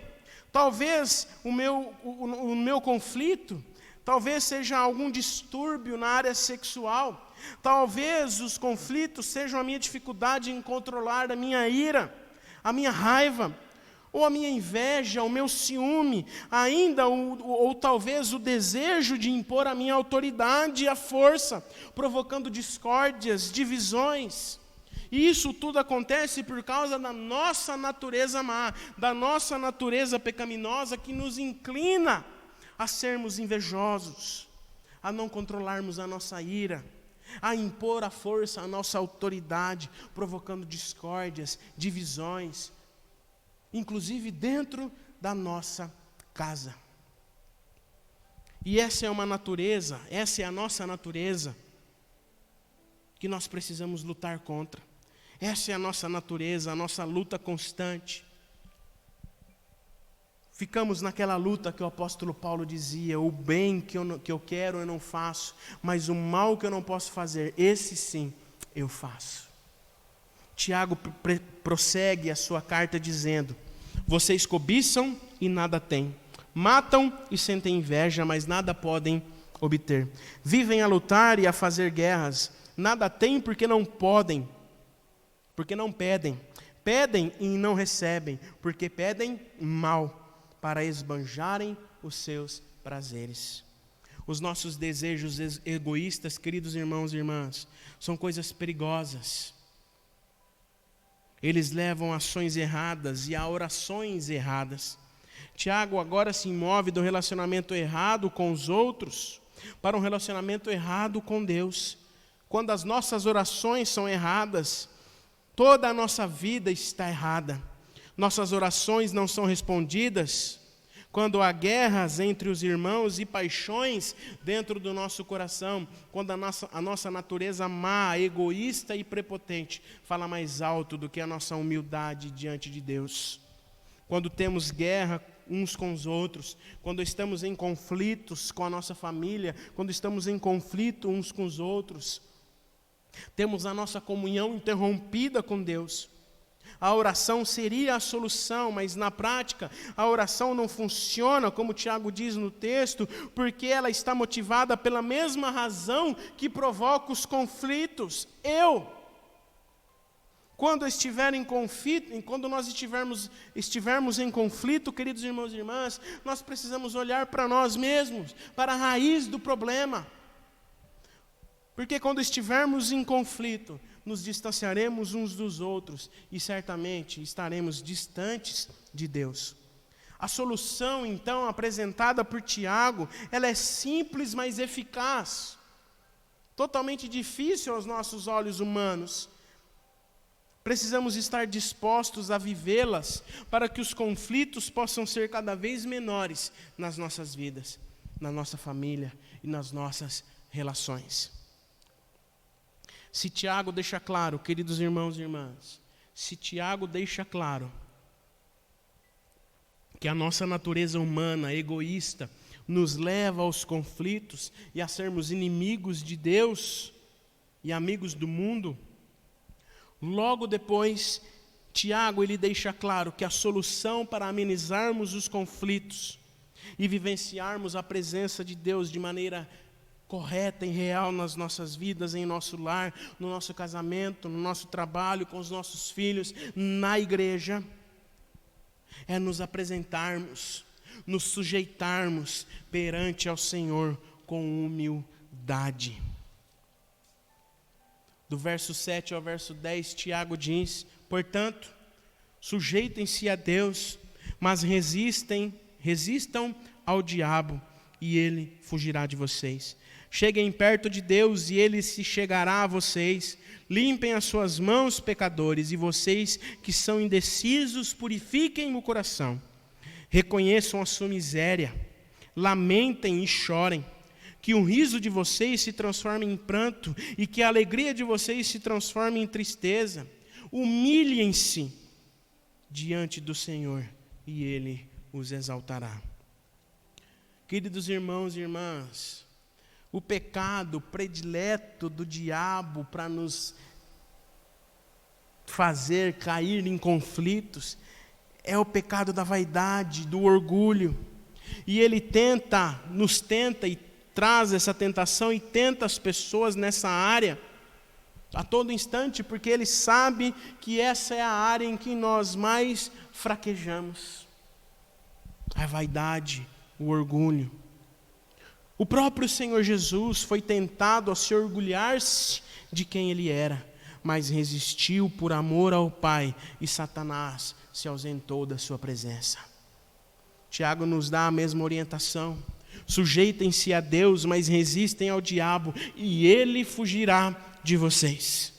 Speaker 3: Talvez o meu conflito, talvez seja algum distúrbio na área sexual. Talvez os conflitos sejam a minha dificuldade em controlar a minha ira, a minha raiva, ou a minha inveja, o meu ciúme, ainda, ou talvez o desejo de impor a minha autoridade e a força, provocando discórdias, divisões. E isso tudo acontece por causa da nossa natureza má, da nossa natureza pecaminosa que nos inclina a sermos invejosos, a não controlarmos a nossa ira, a impor à força a nossa autoridade, provocando discórdias, divisões, inclusive dentro da nossa casa. E essa é a nossa natureza que nós precisamos lutar contra. Essa é a nossa natureza, a nossa luta constante. Ficamos naquela luta que o apóstolo Paulo dizia: o bem que eu quero eu não faço, mas o mal que eu não posso fazer, esse sim eu faço. Tiago prossegue a sua carta dizendo: vocês cobiçam e nada têm, matam e sentem inveja, mas nada podem obter. Vivem a lutar e a fazer guerras, nada têm porque não podem, porque não pedem. Pedem e não recebem, porque pedem mal, para esbanjarem os seus prazeres. Os nossos desejos egoístas, queridos irmãos e irmãs, são coisas perigosas. Eles levam a ações erradas e a orações erradas. Tiago agora se move do relacionamento errado com os outros para um relacionamento errado com Deus. Quando as nossas orações são erradas, toda a nossa vida está errada. Nossas orações não são respondidas. Quando há guerras entre os irmãos e paixões dentro do nosso coração, quando a nossa natureza má, egoísta e prepotente fala mais alto do que a nossa humildade diante de Deus. Quando temos guerra uns com os outros, quando estamos em conflitos com a nossa família, quando estamos em conflito uns com os outros, temos a nossa comunhão interrompida com Deus. A oração seria a solução, mas na prática a oração não funciona, como Tiago diz no texto, porque ela está motivada pela mesma razão que provoca os conflitos: eu. Quando nós estivermos em conflito, queridos irmãos e irmãs, nós precisamos olhar para nós mesmos, para a raiz do problema. Porque quando estivermos em conflito, nos distanciaremos uns dos outros e certamente estaremos distantes de Deus. A solução, então, apresentada por Tiago, ela é simples, mas eficaz. Totalmente difícil aos nossos olhos humanos. Precisamos estar dispostos a vivê-las para que os conflitos possam ser cada vez menores nas nossas vidas, na nossa família e nas nossas relações. Se Tiago deixa claro, queridos irmãos e irmãs, se Tiago deixa claro que a nossa natureza humana, egoísta, nos leva aos conflitos e a sermos inimigos de Deus e amigos do mundo, logo depois, Tiago ele deixa claro que a solução para amenizarmos os conflitos e vivenciarmos a presença de Deus de maneira correta e real nas nossas vidas, em nosso lar, no nosso casamento, no nosso trabalho, com os nossos filhos, na igreja, é nos apresentarmos, nos sujeitarmos perante ao Senhor com humildade. Do verso 7 ao verso 10, Tiago diz: portanto, sujeitem-se a Deus, mas resistam ao diabo, e ele fugirá de vocês. Cheguem perto de Deus, e ele se chegará a vocês. Limpem as suas mãos, pecadores, e vocês que são indecisos, purifiquem o coração. Reconheçam a sua miséria, lamentem e chorem. Que o riso de vocês se transforme em pranto e que a alegria de vocês se transforme em tristeza. Humilhem-se diante do Senhor e Ele os exaltará. Queridos irmãos e irmãs, o pecado predileto do diabo para nos fazer cair em conflitos é o pecado da vaidade, do orgulho. E ele nos tenta e traz essa tentação e tenta as pessoas nessa área a todo instante, porque ele sabe que essa é a área em que nós mais fraquejamos. A vaidade, o orgulho. O próprio Senhor Jesus foi tentado a se orgulhar-se de quem ele era, mas resistiu por amor ao Pai e Satanás se ausentou da sua presença. Tiago nos dá a mesma orientação. Sujeitem-se a Deus, mas resistem ao diabo, e ele fugirá de vocês.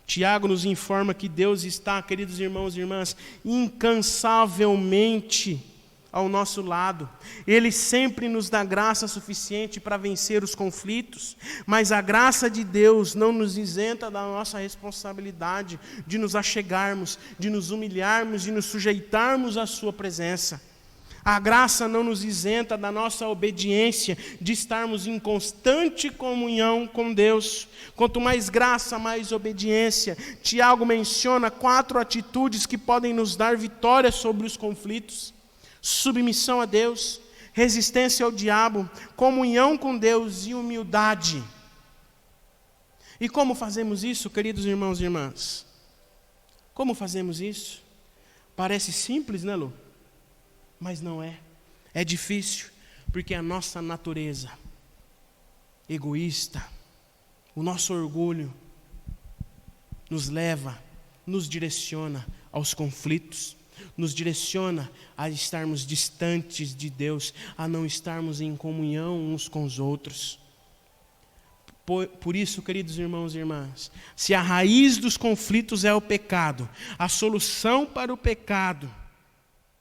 Speaker 3: Tiago nos informa que Deus está, queridos irmãos e irmãs, incansavelmente ao nosso lado. Ele sempre nos dá graça suficiente para vencer os conflitos, mas a graça de Deus não nos isenta da nossa responsabilidade de nos achegarmos, de nos humilharmos, de nos sujeitarmos à sua presença. A graça não nos isenta da nossa obediência, de estarmos em constante comunhão com Deus. Quanto mais graça, mais obediência. Tiago menciona 4 atitudes que podem nos dar vitória sobre os conflitos: submissão a Deus, resistência ao diabo, comunhão com Deus e humildade. E como fazemos isso, queridos irmãos e irmãs? Como fazemos isso? Parece simples, né, Lu? Mas não é. É difícil, porque a nossa natureza egoísta, o nosso orgulho, nos leva, nos direciona aos conflitos, nos direciona a estarmos distantes de Deus, a não estarmos em comunhão uns com os outros. Por isso, queridos irmãos e irmãs, se a raiz dos conflitos é o pecado, a solução para o pecado,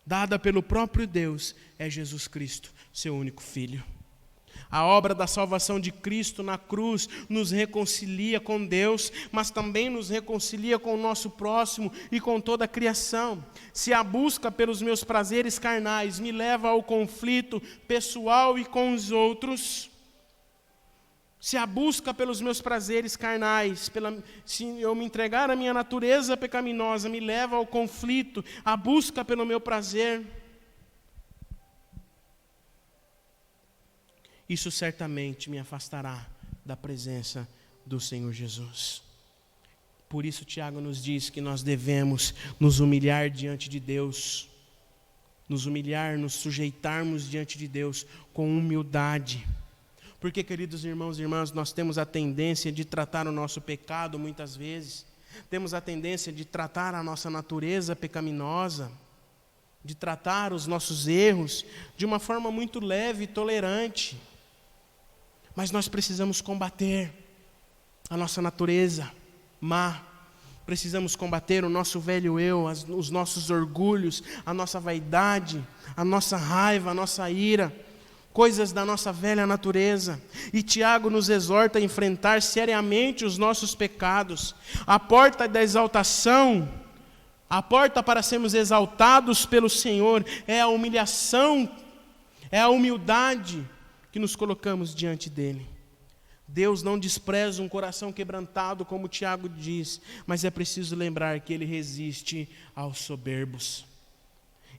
Speaker 3: dada pelo próprio Deus, é Jesus Cristo, seu único Filho. A obra da salvação de Cristo na cruz nos reconcilia com Deus, mas também nos reconcilia com o nosso próximo e com toda a criação. Se a busca pelos meus prazeres carnais me leva ao conflito pessoal e com os outros, se a busca pelos meus prazeres carnais, se eu me entregar à minha natureza pecaminosa, me leva ao conflito, a busca pelo meu prazer, isso certamente me afastará da presença do Senhor Jesus. Por isso Tiago nos diz que nós devemos nos humilhar diante de Deus, nos humilhar, nos sujeitarmos diante de Deus com humildade. Porque, queridos irmãos e irmãs, nós temos a tendência de tratar o nosso pecado muitas vezes, temos a tendência de tratar a nossa natureza pecaminosa, de tratar os nossos erros de uma forma muito leve e tolerante. Mas nós precisamos combater a nossa natureza má, precisamos combater o nosso velho eu, os nossos orgulhos, a nossa vaidade, a nossa raiva, a nossa ira, coisas da nossa velha natureza. E Tiago nos exorta a enfrentar seriamente os nossos pecados. A porta da exaltação, a porta para sermos exaltados pelo Senhor é a humilhação, é a humildade que nos colocamos diante dEle. Deus não despreza um coração quebrantado, como Tiago diz, mas é preciso lembrar que Ele resiste aos soberbos.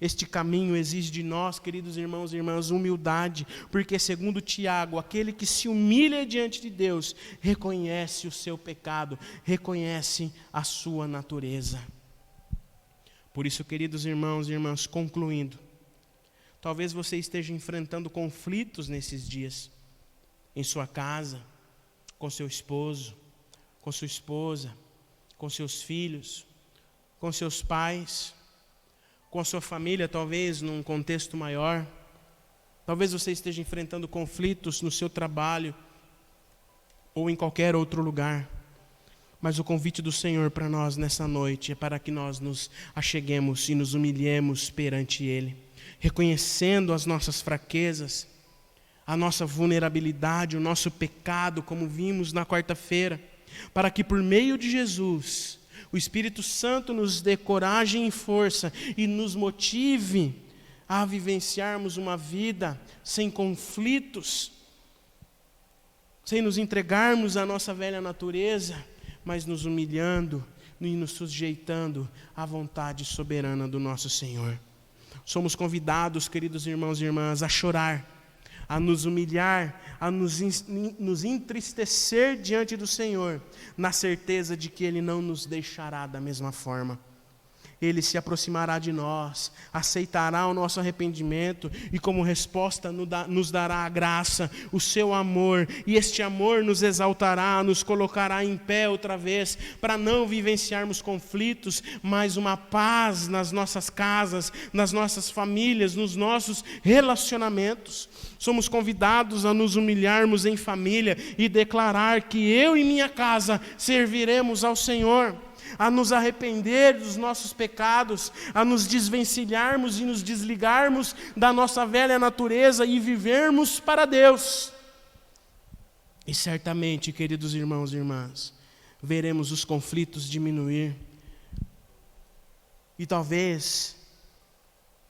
Speaker 3: Este caminho exige de nós, queridos irmãos e irmãs, humildade, porque segundo Tiago, aquele que se humilha diante de Deus, reconhece o seu pecado, reconhece a sua natureza. Por isso, queridos irmãos e irmãs, concluindo, talvez você esteja enfrentando conflitos nesses dias, em sua casa, com seu esposo, com sua esposa, com seus filhos, com seus pais, com a sua família, talvez num contexto maior. Talvez você esteja enfrentando conflitos no seu trabalho ou em qualquer outro lugar. Mas o convite do Senhor para nós nessa noite é para que nós nos acheguemos e nos humilhemos perante Ele, reconhecendo as nossas fraquezas, a nossa vulnerabilidade, o nosso pecado, como vimos na quarta-feira, para que por meio de Jesus, o Espírito Santo nos dê coragem e força e nos motive a vivenciarmos uma vida sem conflitos, sem nos entregarmos à nossa velha natureza, mas nos humilhando e nos sujeitando à vontade soberana do nosso Senhor. Somos convidados, queridos irmãos e irmãs, a chorar, a nos humilhar, a nos entristecer diante do Senhor, na certeza de que Ele não nos deixará da mesma forma. Ele se aproximará de nós, aceitará o nosso arrependimento e como resposta nos dará a graça, o seu amor, e este amor nos exaltará, nos colocará em pé outra vez, para não vivenciarmos conflitos, mas uma paz nas nossas casas, nas nossas famílias, nos nossos relacionamentos. Somos convidados a nos humilharmos em família e declarar que eu e minha casa serviremos ao Senhor, a nos arrepender dos nossos pecados, a nos desvencilharmos e nos desligarmos da nossa velha natureza e vivermos para Deus. E certamente, queridos irmãos e irmãs, veremos os conflitos diminuir. E talvez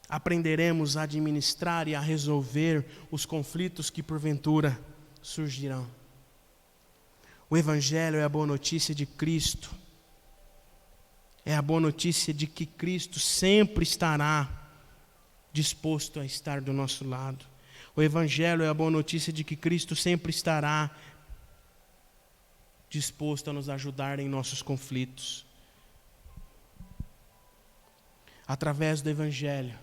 Speaker 3: aprenderemos a administrar e a resolver os conflitos que porventura surgirão. O Evangelho é a boa notícia de Cristo. É a boa notícia de que Cristo sempre estará disposto a estar do nosso lado. O Evangelho é a boa notícia de que Cristo sempre estará disposto a nos ajudar em nossos conflitos. Através do Evangelho,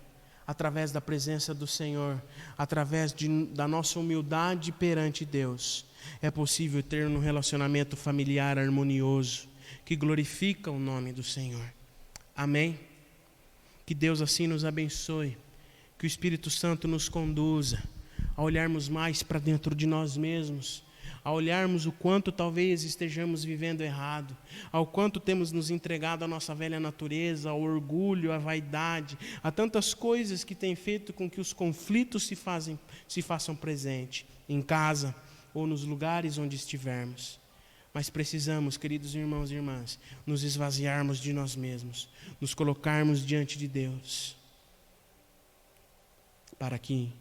Speaker 3: através da presença do Senhor, através da nossa humildade perante Deus, é possível ter um relacionamento familiar harmonioso, que glorifica o nome do Senhor. Amém? Que Deus assim nos abençoe, que o Espírito Santo nos conduza a olharmos mais para dentro de nós mesmos, a olharmos o quanto talvez estejamos vivendo errado, ao quanto temos nos entregado à nossa velha natureza, ao orgulho, à vaidade, a tantas coisas que têm feito com que os conflitos se façam presente em casa ou nos lugares onde estivermos. Mas precisamos, queridos irmãos e irmãs, nos esvaziarmos de nós mesmos, nos colocarmos diante de Deus, para que,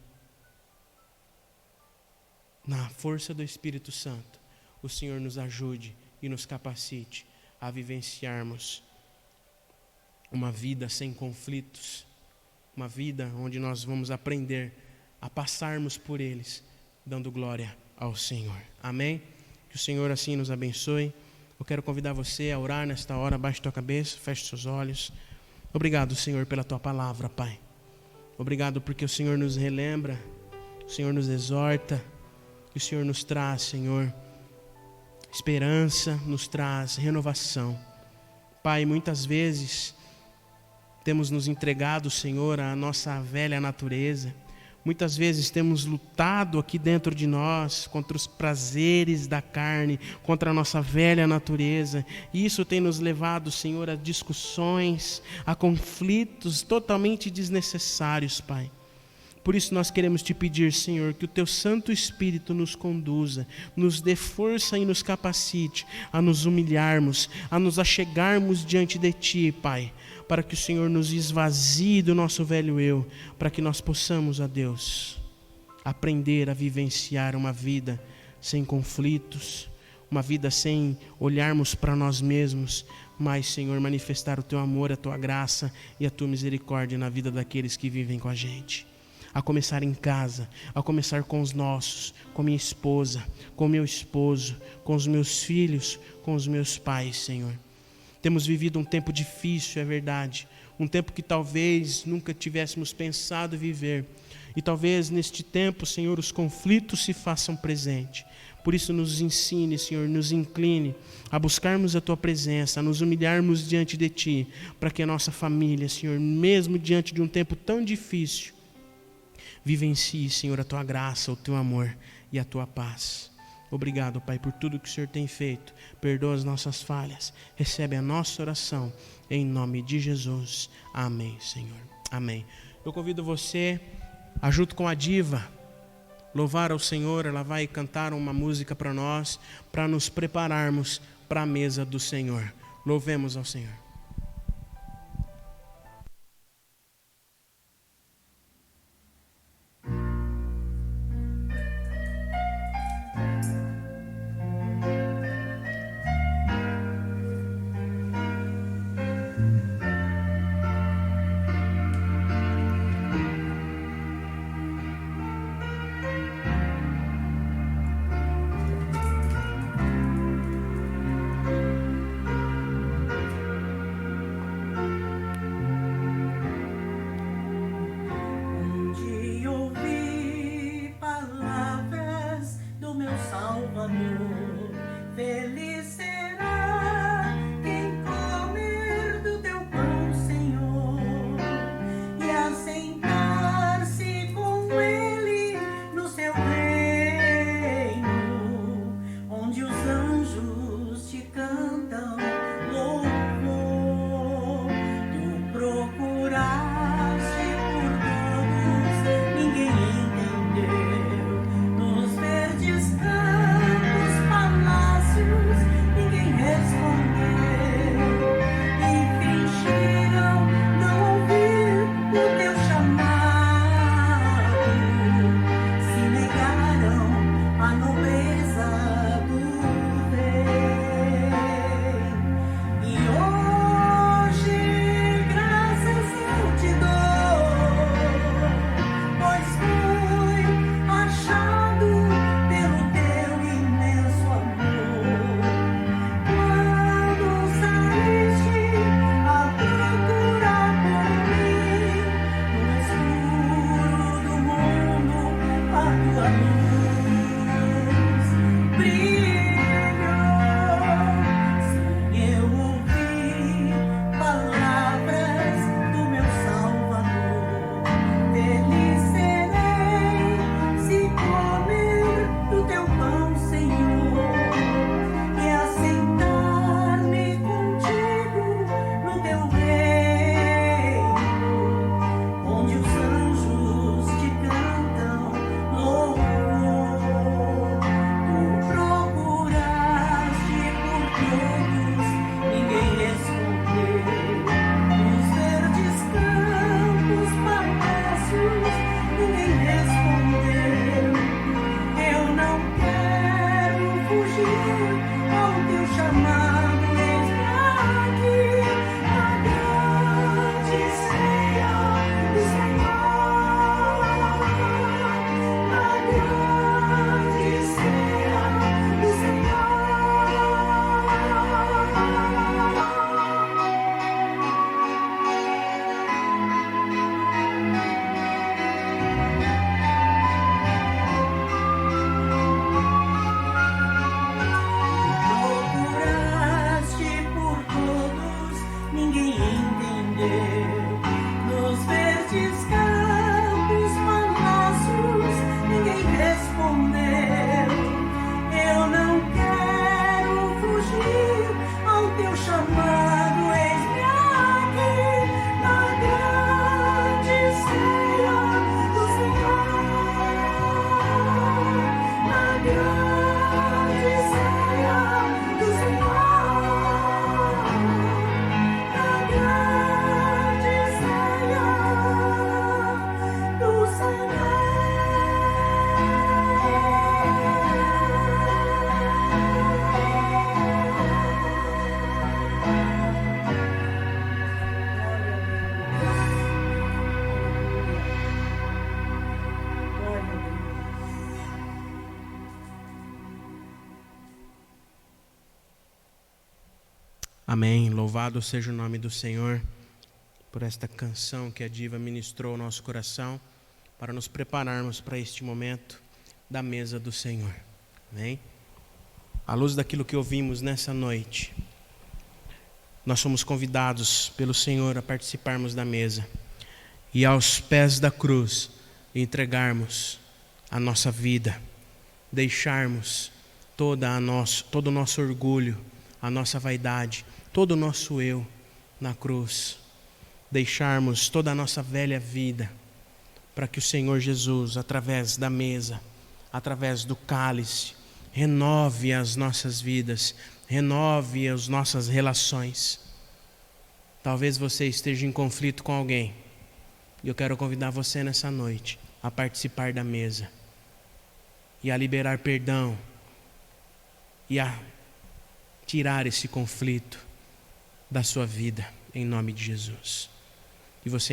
Speaker 3: na força do Espírito Santo, o Senhor nos ajude e nos capacite a vivenciarmos uma vida sem conflitos, uma vida onde nós vamos aprender a passarmos por eles, dando glória ao Senhor. Amém? Que o Senhor assim nos abençoe. Eu quero convidar você a orar nesta hora. Baixe tua cabeça, feche seus olhos. Obrigado, Senhor, pela tua palavra, Pai. Obrigado porque o Senhor nos relembra, o Senhor nos exorta, e o Senhor nos traz, Senhor, esperança, nos traz renovação. Pai, muitas vezes temos nos entregado, Senhor, à nossa velha natureza. Muitas vezes temos lutado aqui dentro de nós contra os prazeres da carne, contra a nossa velha natureza. E isso tem nos levado, Senhor, a discussões, a conflitos totalmente desnecessários, Pai. Por isso nós queremos te pedir, Senhor, que o teu Santo Espírito nos conduza, nos dê força e nos capacite a nos humilharmos, a nos achegarmos diante de ti, Pai, para que o Senhor nos esvazie do nosso velho eu, para que nós possamos, ó Deus, aprender a vivenciar uma vida sem conflitos, uma vida sem olharmos para nós mesmos, mas, Senhor, manifestar o teu amor, a tua graça e a tua misericórdia na vida daqueles que vivem com a gente. A começar em casa, a começar com os nossos, com minha esposa, com meu esposo, com os meus filhos, com os meus pais, Senhor. Temos vivido um tempo difícil, é verdade, um tempo que talvez nunca tivéssemos pensado viver, e talvez neste tempo, Senhor, os conflitos se façam presente. Por isso nos ensine, Senhor, nos incline a buscarmos a tua presença, a nos humilharmos diante de ti, para que a nossa família, Senhor, mesmo diante de um tempo tão difícil, vivencie, Senhor, a tua graça, o teu amor e a tua paz. Obrigado, Pai, por tudo que o Senhor tem feito. Perdoa as nossas falhas. Recebe a nossa oração em nome de Jesus. Amém, Senhor. Amém. Eu convido você a, junto com a diva, louvar ao Senhor. Ela vai cantar uma música para nós, para nos prepararmos para a mesa do Senhor. Louvemos ao Senhor. Amém. Louvado seja o nome do Senhor por esta canção que a diva ministrou ao nosso coração para nos prepararmos para este momento da mesa do Senhor. Amém. À luz daquilo que ouvimos nessa noite, nós somos convidados pelo Senhor a participarmos da mesa e aos pés da cruz entregarmos a nossa vida, deixarmos todo o nosso orgulho, a nossa vaidade, todo o nosso eu na cruz, deixarmos toda a nossa velha vida para que o Senhor Jesus, através da mesa, através do cálice, renove as nossas vidas, renove as nossas relações. Talvez você esteja em conflito com alguém, e eu quero convidar você nessa noite a participar da mesa e a liberar perdão e a tirar esse conflito da sua vida, em nome de Jesus. E você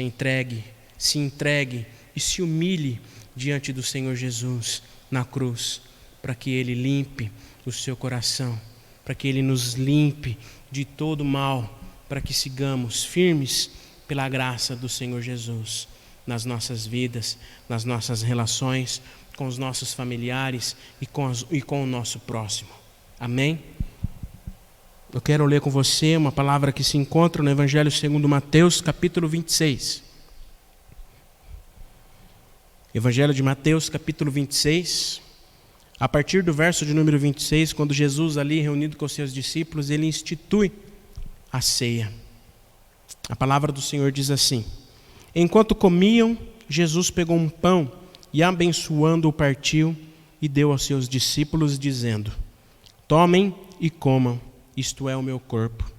Speaker 3: se entregue e se humilhe diante do Senhor Jesus na cruz, para que Ele limpe o seu coração, para que Ele nos limpe de todo mal, para que sigamos firmes pela graça do Senhor Jesus nas nossas vidas, nas nossas relações com os nossos familiares e com o nosso próximo. Amém? Eu quero ler com você uma palavra que se encontra no Evangelho segundo Mateus, capítulo 26. Evangelho de Mateus, capítulo 26. A partir do verso de número 26, quando Jesus ali reunido com seus discípulos, ele institui a ceia. A palavra do Senhor diz assim: enquanto comiam, Jesus pegou um pão e, abençoando-o, partiu e deu aos seus discípulos, dizendo: tomem e comam, isto é o meu corpo.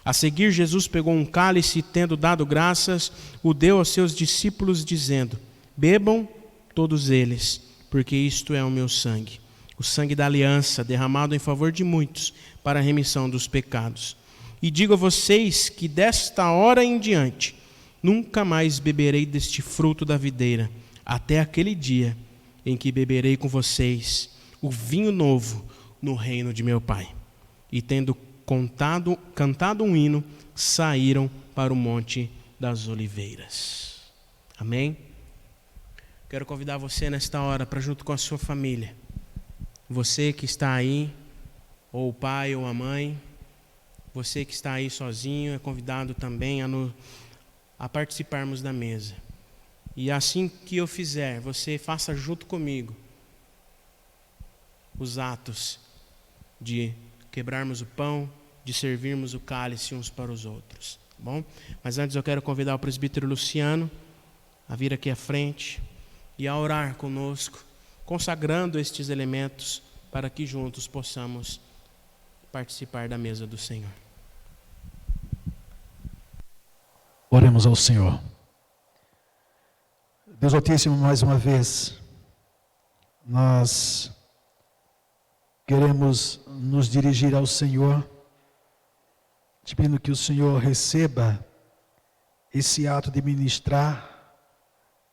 Speaker 3: A seguir, Jesus pegou um cálice e, tendo dado graças, o deu aos seus discípulos, dizendo: bebam todos eles, porque isto é o meu sangue, o sangue da aliança, derramado em favor de muitos, para a remissão dos pecados. E digo a vocês que desta hora em diante, nunca mais beberei deste fruto da videira, até aquele dia em que beberei com vocês o vinho novo no reino de meu Pai. E tendo cantado um hino, saíram para o Monte das Oliveiras. Amém? Quero convidar você nesta hora para, junto com a sua família, você que está aí, ou o pai ou a mãe, você que está aí sozinho, é convidado também a participarmos da mesa. E assim que eu fizer, você faça junto comigo os atos de quebrarmos o pão, de servirmos o cálice uns para os outros, tá bom? Mas antes eu quero convidar o presbítero Luciano a vir aqui à frente e a orar conosco, consagrando estes elementos para que juntos possamos participar da mesa do Senhor.
Speaker 1: Oremos ao Senhor. Deus Altíssimo, mais uma vez, nós queremos nos dirigir ao Senhor, te pedindo que o Senhor receba esse ato de ministrar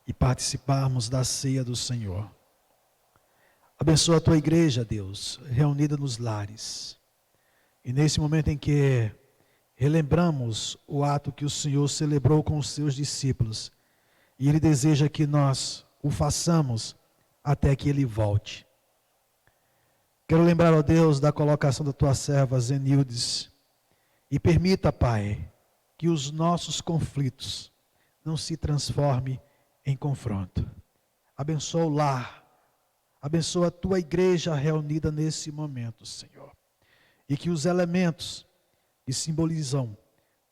Speaker 1: e participarmos da ceia do Senhor. Abençoa a tua igreja, Deus, reunida nos lares. E nesse momento em que relembramos o ato que o Senhor celebrou com os seus discípulos, e Ele deseja que nós o façamos até que Ele volte. Quero lembrar, ó Deus, da colocação da tua serva Zenildes, e permita, Pai, que os nossos conflitos não se transformem em confronto. Abençoa o lar, abençoa a tua igreja reunida nesse momento, Senhor. E que os elementos que simbolizam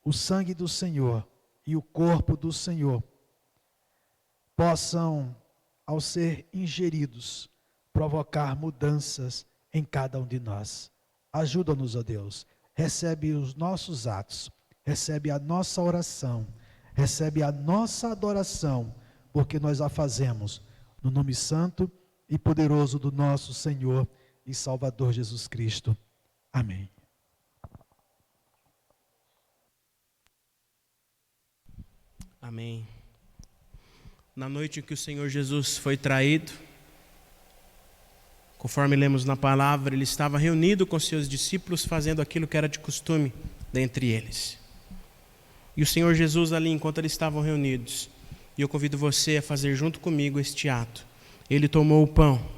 Speaker 1: o sangue do Senhor e o corpo do Senhor possam, ao ser ingeridos, provocar mudanças em cada um de nós. Ajuda-nos, ó Deus. Recebe os nossos atos, recebe a nossa oração, recebe a nossa adoração, porque nós a fazemos no nome santo e poderoso do nosso Senhor e Salvador Jesus Cristo. Amém.
Speaker 3: Amém. Na noite em que o Senhor Jesus foi traído, conforme lemos na palavra, ele estava reunido com seus discípulos, fazendo aquilo que era de costume dentre eles. E o Senhor Jesus ali, enquanto eles estavam reunidos, e eu convido você a fazer junto comigo este ato. Ele tomou o pão.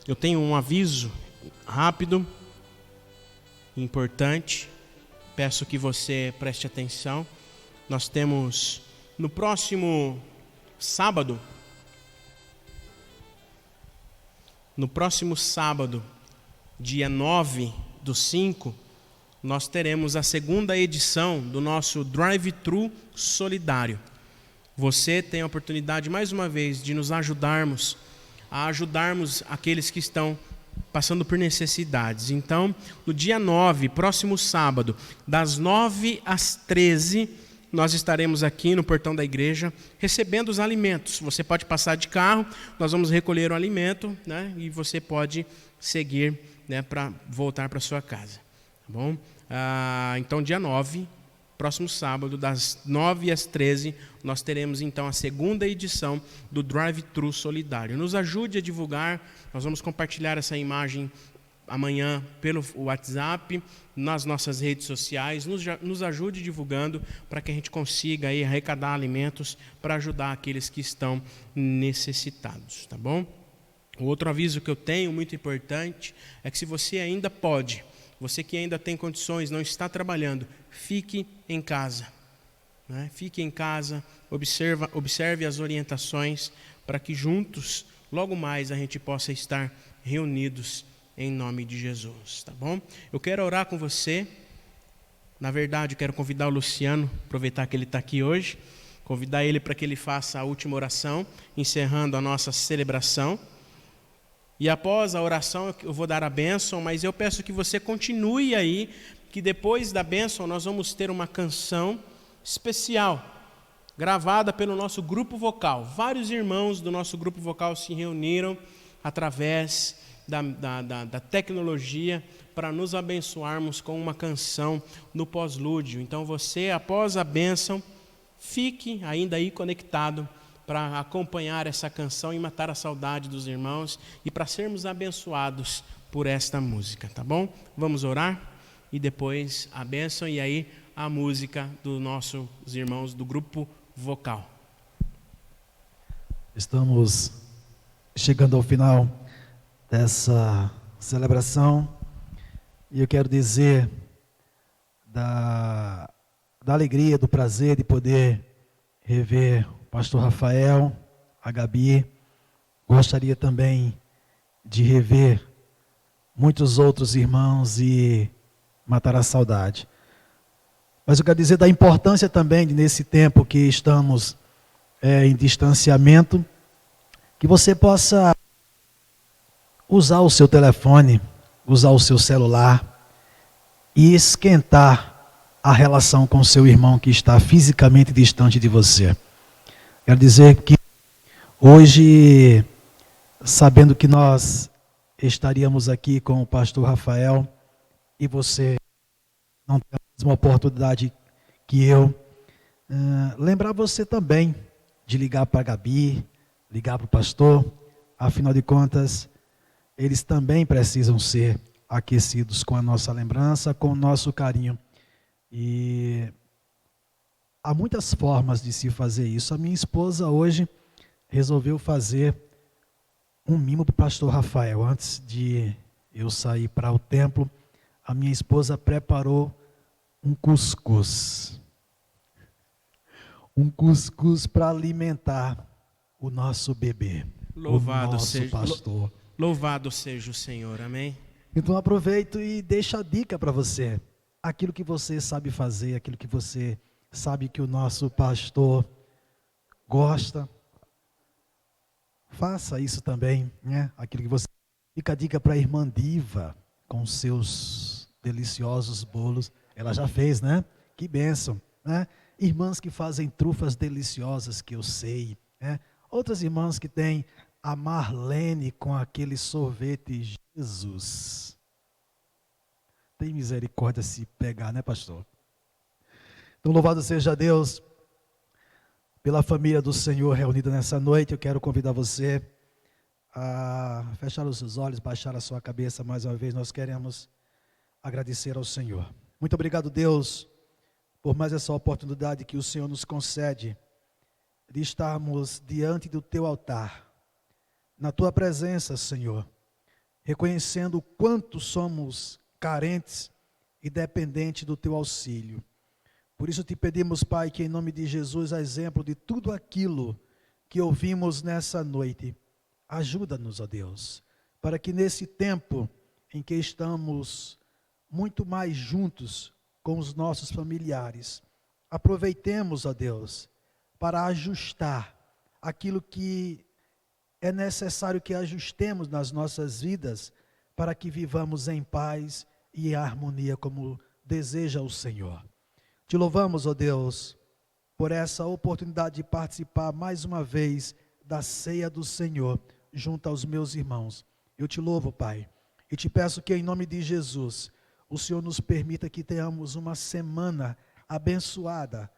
Speaker 3: Eu tenho um aviso rápido, importante. Peço que você preste atenção. Nós temos no próximo sábado, dia 9/5, nós teremos a segunda edição do nosso Drive-Thru Solidário. Você tem a oportunidade, mais uma vez, de nos ajudarmos aqueles que estão passando por necessidades. Então, no dia 9, próximo sábado, das 9 às 13, nós estaremos aqui no portão da igreja recebendo os alimentos. Você pode passar de carro, nós vamos recolher o alimento, né, e você pode seguir, né, para voltar para sua casa. Tá bom? Então, dia 9, próximo sábado, das 9 às 13, nós teremos então a segunda edição do Drive-Thru Solidário. Nos ajude a divulgar, nós vamos compartilhar essa imagem amanhã pelo WhatsApp, nas nossas redes sociais. Nos ajude divulgando para que a gente consiga aí arrecadar alimentos para ajudar aqueles que estão necessitados, tá bom? O outro aviso que eu tenho, muito importante, é que se você ainda pode, você que ainda tem condições, não está trabalhando, fique em casa. Né? Fique em casa, observe as orientações para que juntos, logo mais, a gente possa estar reunidos em nome de Jesus, tá bom? Eu quero orar com você. Na verdade, eu quero convidar o Luciano, aproveitar que ele está aqui hoje, convidar ele para que ele faça a última oração, encerrando a nossa celebração. E após a oração eu vou dar a bênção, mas eu peço que você continue aí, que depois da bênção nós vamos ter uma canção especial, gravada pelo nosso grupo vocal. Vários irmãos do nosso grupo vocal se reuniram através da tecnologia para nos abençoarmos com uma canção no pós-lúdio. Então você, após a bênção, fique ainda aí conectado para acompanhar essa canção e matar a saudade dos irmãos e para sermos abençoados por esta música, tá bom? Vamos orar e depois a bênção e aí a música dos nossos irmãos do grupo vocal.
Speaker 1: Estamos chegando ao final dessa celebração e eu quero dizer da alegria, do prazer de poder rever o pastor Rafael, a Gabi. Gostaria também de rever muitos outros irmãos e matar a saudade. Mas eu quero dizer da importância também de, nesse tempo que estamos em distanciamento, que você possa usar o seu telefone, usar o seu celular e esquentar a relação com o seu irmão que está fisicamente distante de você. Quero dizer que hoje, sabendo que nós estaríamos aqui com o pastor Rafael e você não tem a mesma oportunidade que eu, lembrar você também de ligar para a Gabi, ligar para o pastor, afinal de contas, eles também precisam ser aquecidos com a nossa lembrança, com o nosso carinho. E há muitas formas de se fazer isso. A minha esposa hoje resolveu fazer um mimo para o pastor Rafael. Antes de eu sair para o templo, a minha esposa preparou um cuscuz. Um cuscuz para alimentar o nosso bebê,
Speaker 3: Louvado
Speaker 1: o nosso
Speaker 3: seja,
Speaker 1: pastor.
Speaker 3: Louvado seja o Senhor, amém?
Speaker 1: Então aproveito e deixo a dica para você. Aquilo que você sabe fazer, aquilo que você sabe que o nosso pastor gosta, faça isso também, né? Aquilo que você... Fica a dica para a irmã Diva, com seus deliciosos bolos. Ela já fez, né? Que bênção, né? Irmãs que fazem trufas deliciosas, que eu sei, né? Outras irmãs que têm a Marlene com aquele sorvete Jesus. Tem misericórdia se pegar, né, pastor? Então, louvado seja Deus pela família do Senhor reunida nessa noite. Eu quero convidar você a fechar os seus olhos, baixar a sua cabeça mais uma vez. Nós queremos agradecer ao Senhor. Muito obrigado, Deus, por mais essa oportunidade que o Senhor nos concede de estarmos diante do teu altar, na tua presença, Senhor, reconhecendo o quanto somos carentes e dependentes do teu auxílio. Por isso te pedimos, Pai, que em nome de Jesus, a exemplo de tudo aquilo que ouvimos nessa noite, ajuda-nos, ó Deus, para que nesse tempo em que estamos muito mais juntos com os nossos familiares, aproveitemos, ó Deus, para ajustar aquilo que é necessário que ajustemos nas nossas vidas, para que vivamos em paz e em harmonia como deseja o Senhor. Te louvamos, ó Deus, por essa oportunidade de participar mais uma vez da ceia do Senhor, junto aos meus irmãos. Eu te louvo, Pai, e te peço que em nome de Jesus, o Senhor nos permita que tenhamos uma semana abençoada.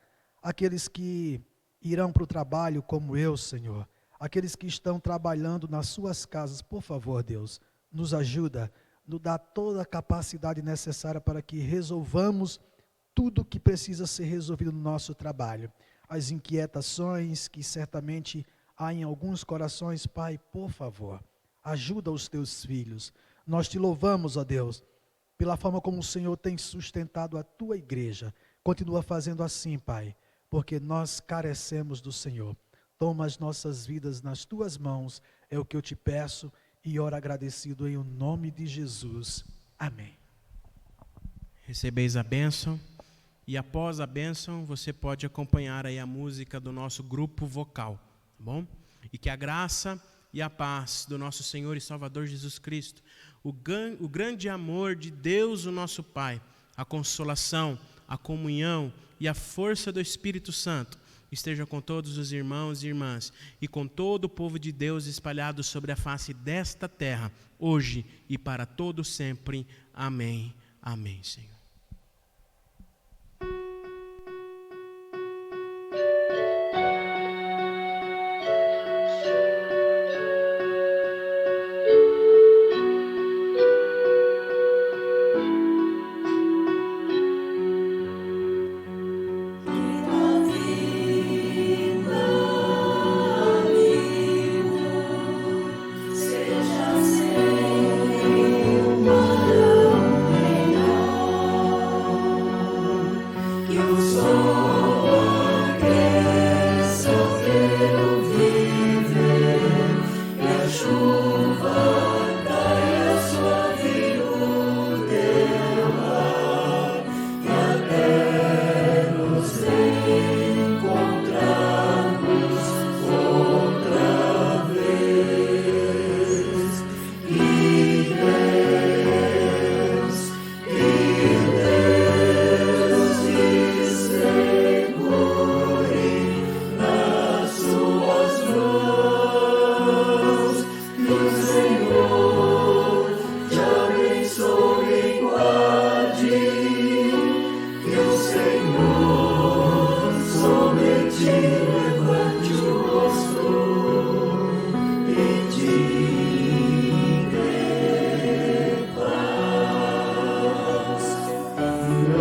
Speaker 1: Aqueles que irão para o trabalho como eu, Senhor, aqueles que estão trabalhando nas suas casas, por favor, Deus, nos ajuda, nos dá toda a capacidade necessária para que resolvamos tudo o que precisa ser resolvido no nosso trabalho. As inquietações que certamente há em alguns corações, Pai, por favor, ajuda os teus filhos. Nós te louvamos, ó Deus, pela forma como o Senhor tem sustentado a tua igreja. Continua fazendo assim, Pai, porque nós carecemos do Senhor. Toma as nossas vidas nas tuas mãos, é o que eu te peço e oro agradecido em o nome de Jesus. Amém.
Speaker 3: Recebeis a bênção, e após a bênção você pode acompanhar aí a música do nosso grupo vocal, tá bom? E que a graça e a paz do nosso Senhor e Salvador Jesus Cristo, o grande amor de Deus, o nosso Pai, a consolação, a comunhão e a força do Espírito Santo esteja com todos os irmãos e irmãs e com todo o povo de Deus espalhado sobre a face desta terra, hoje e para todo sempre. Amém. Amém, Senhor.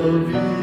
Speaker 1: Love you.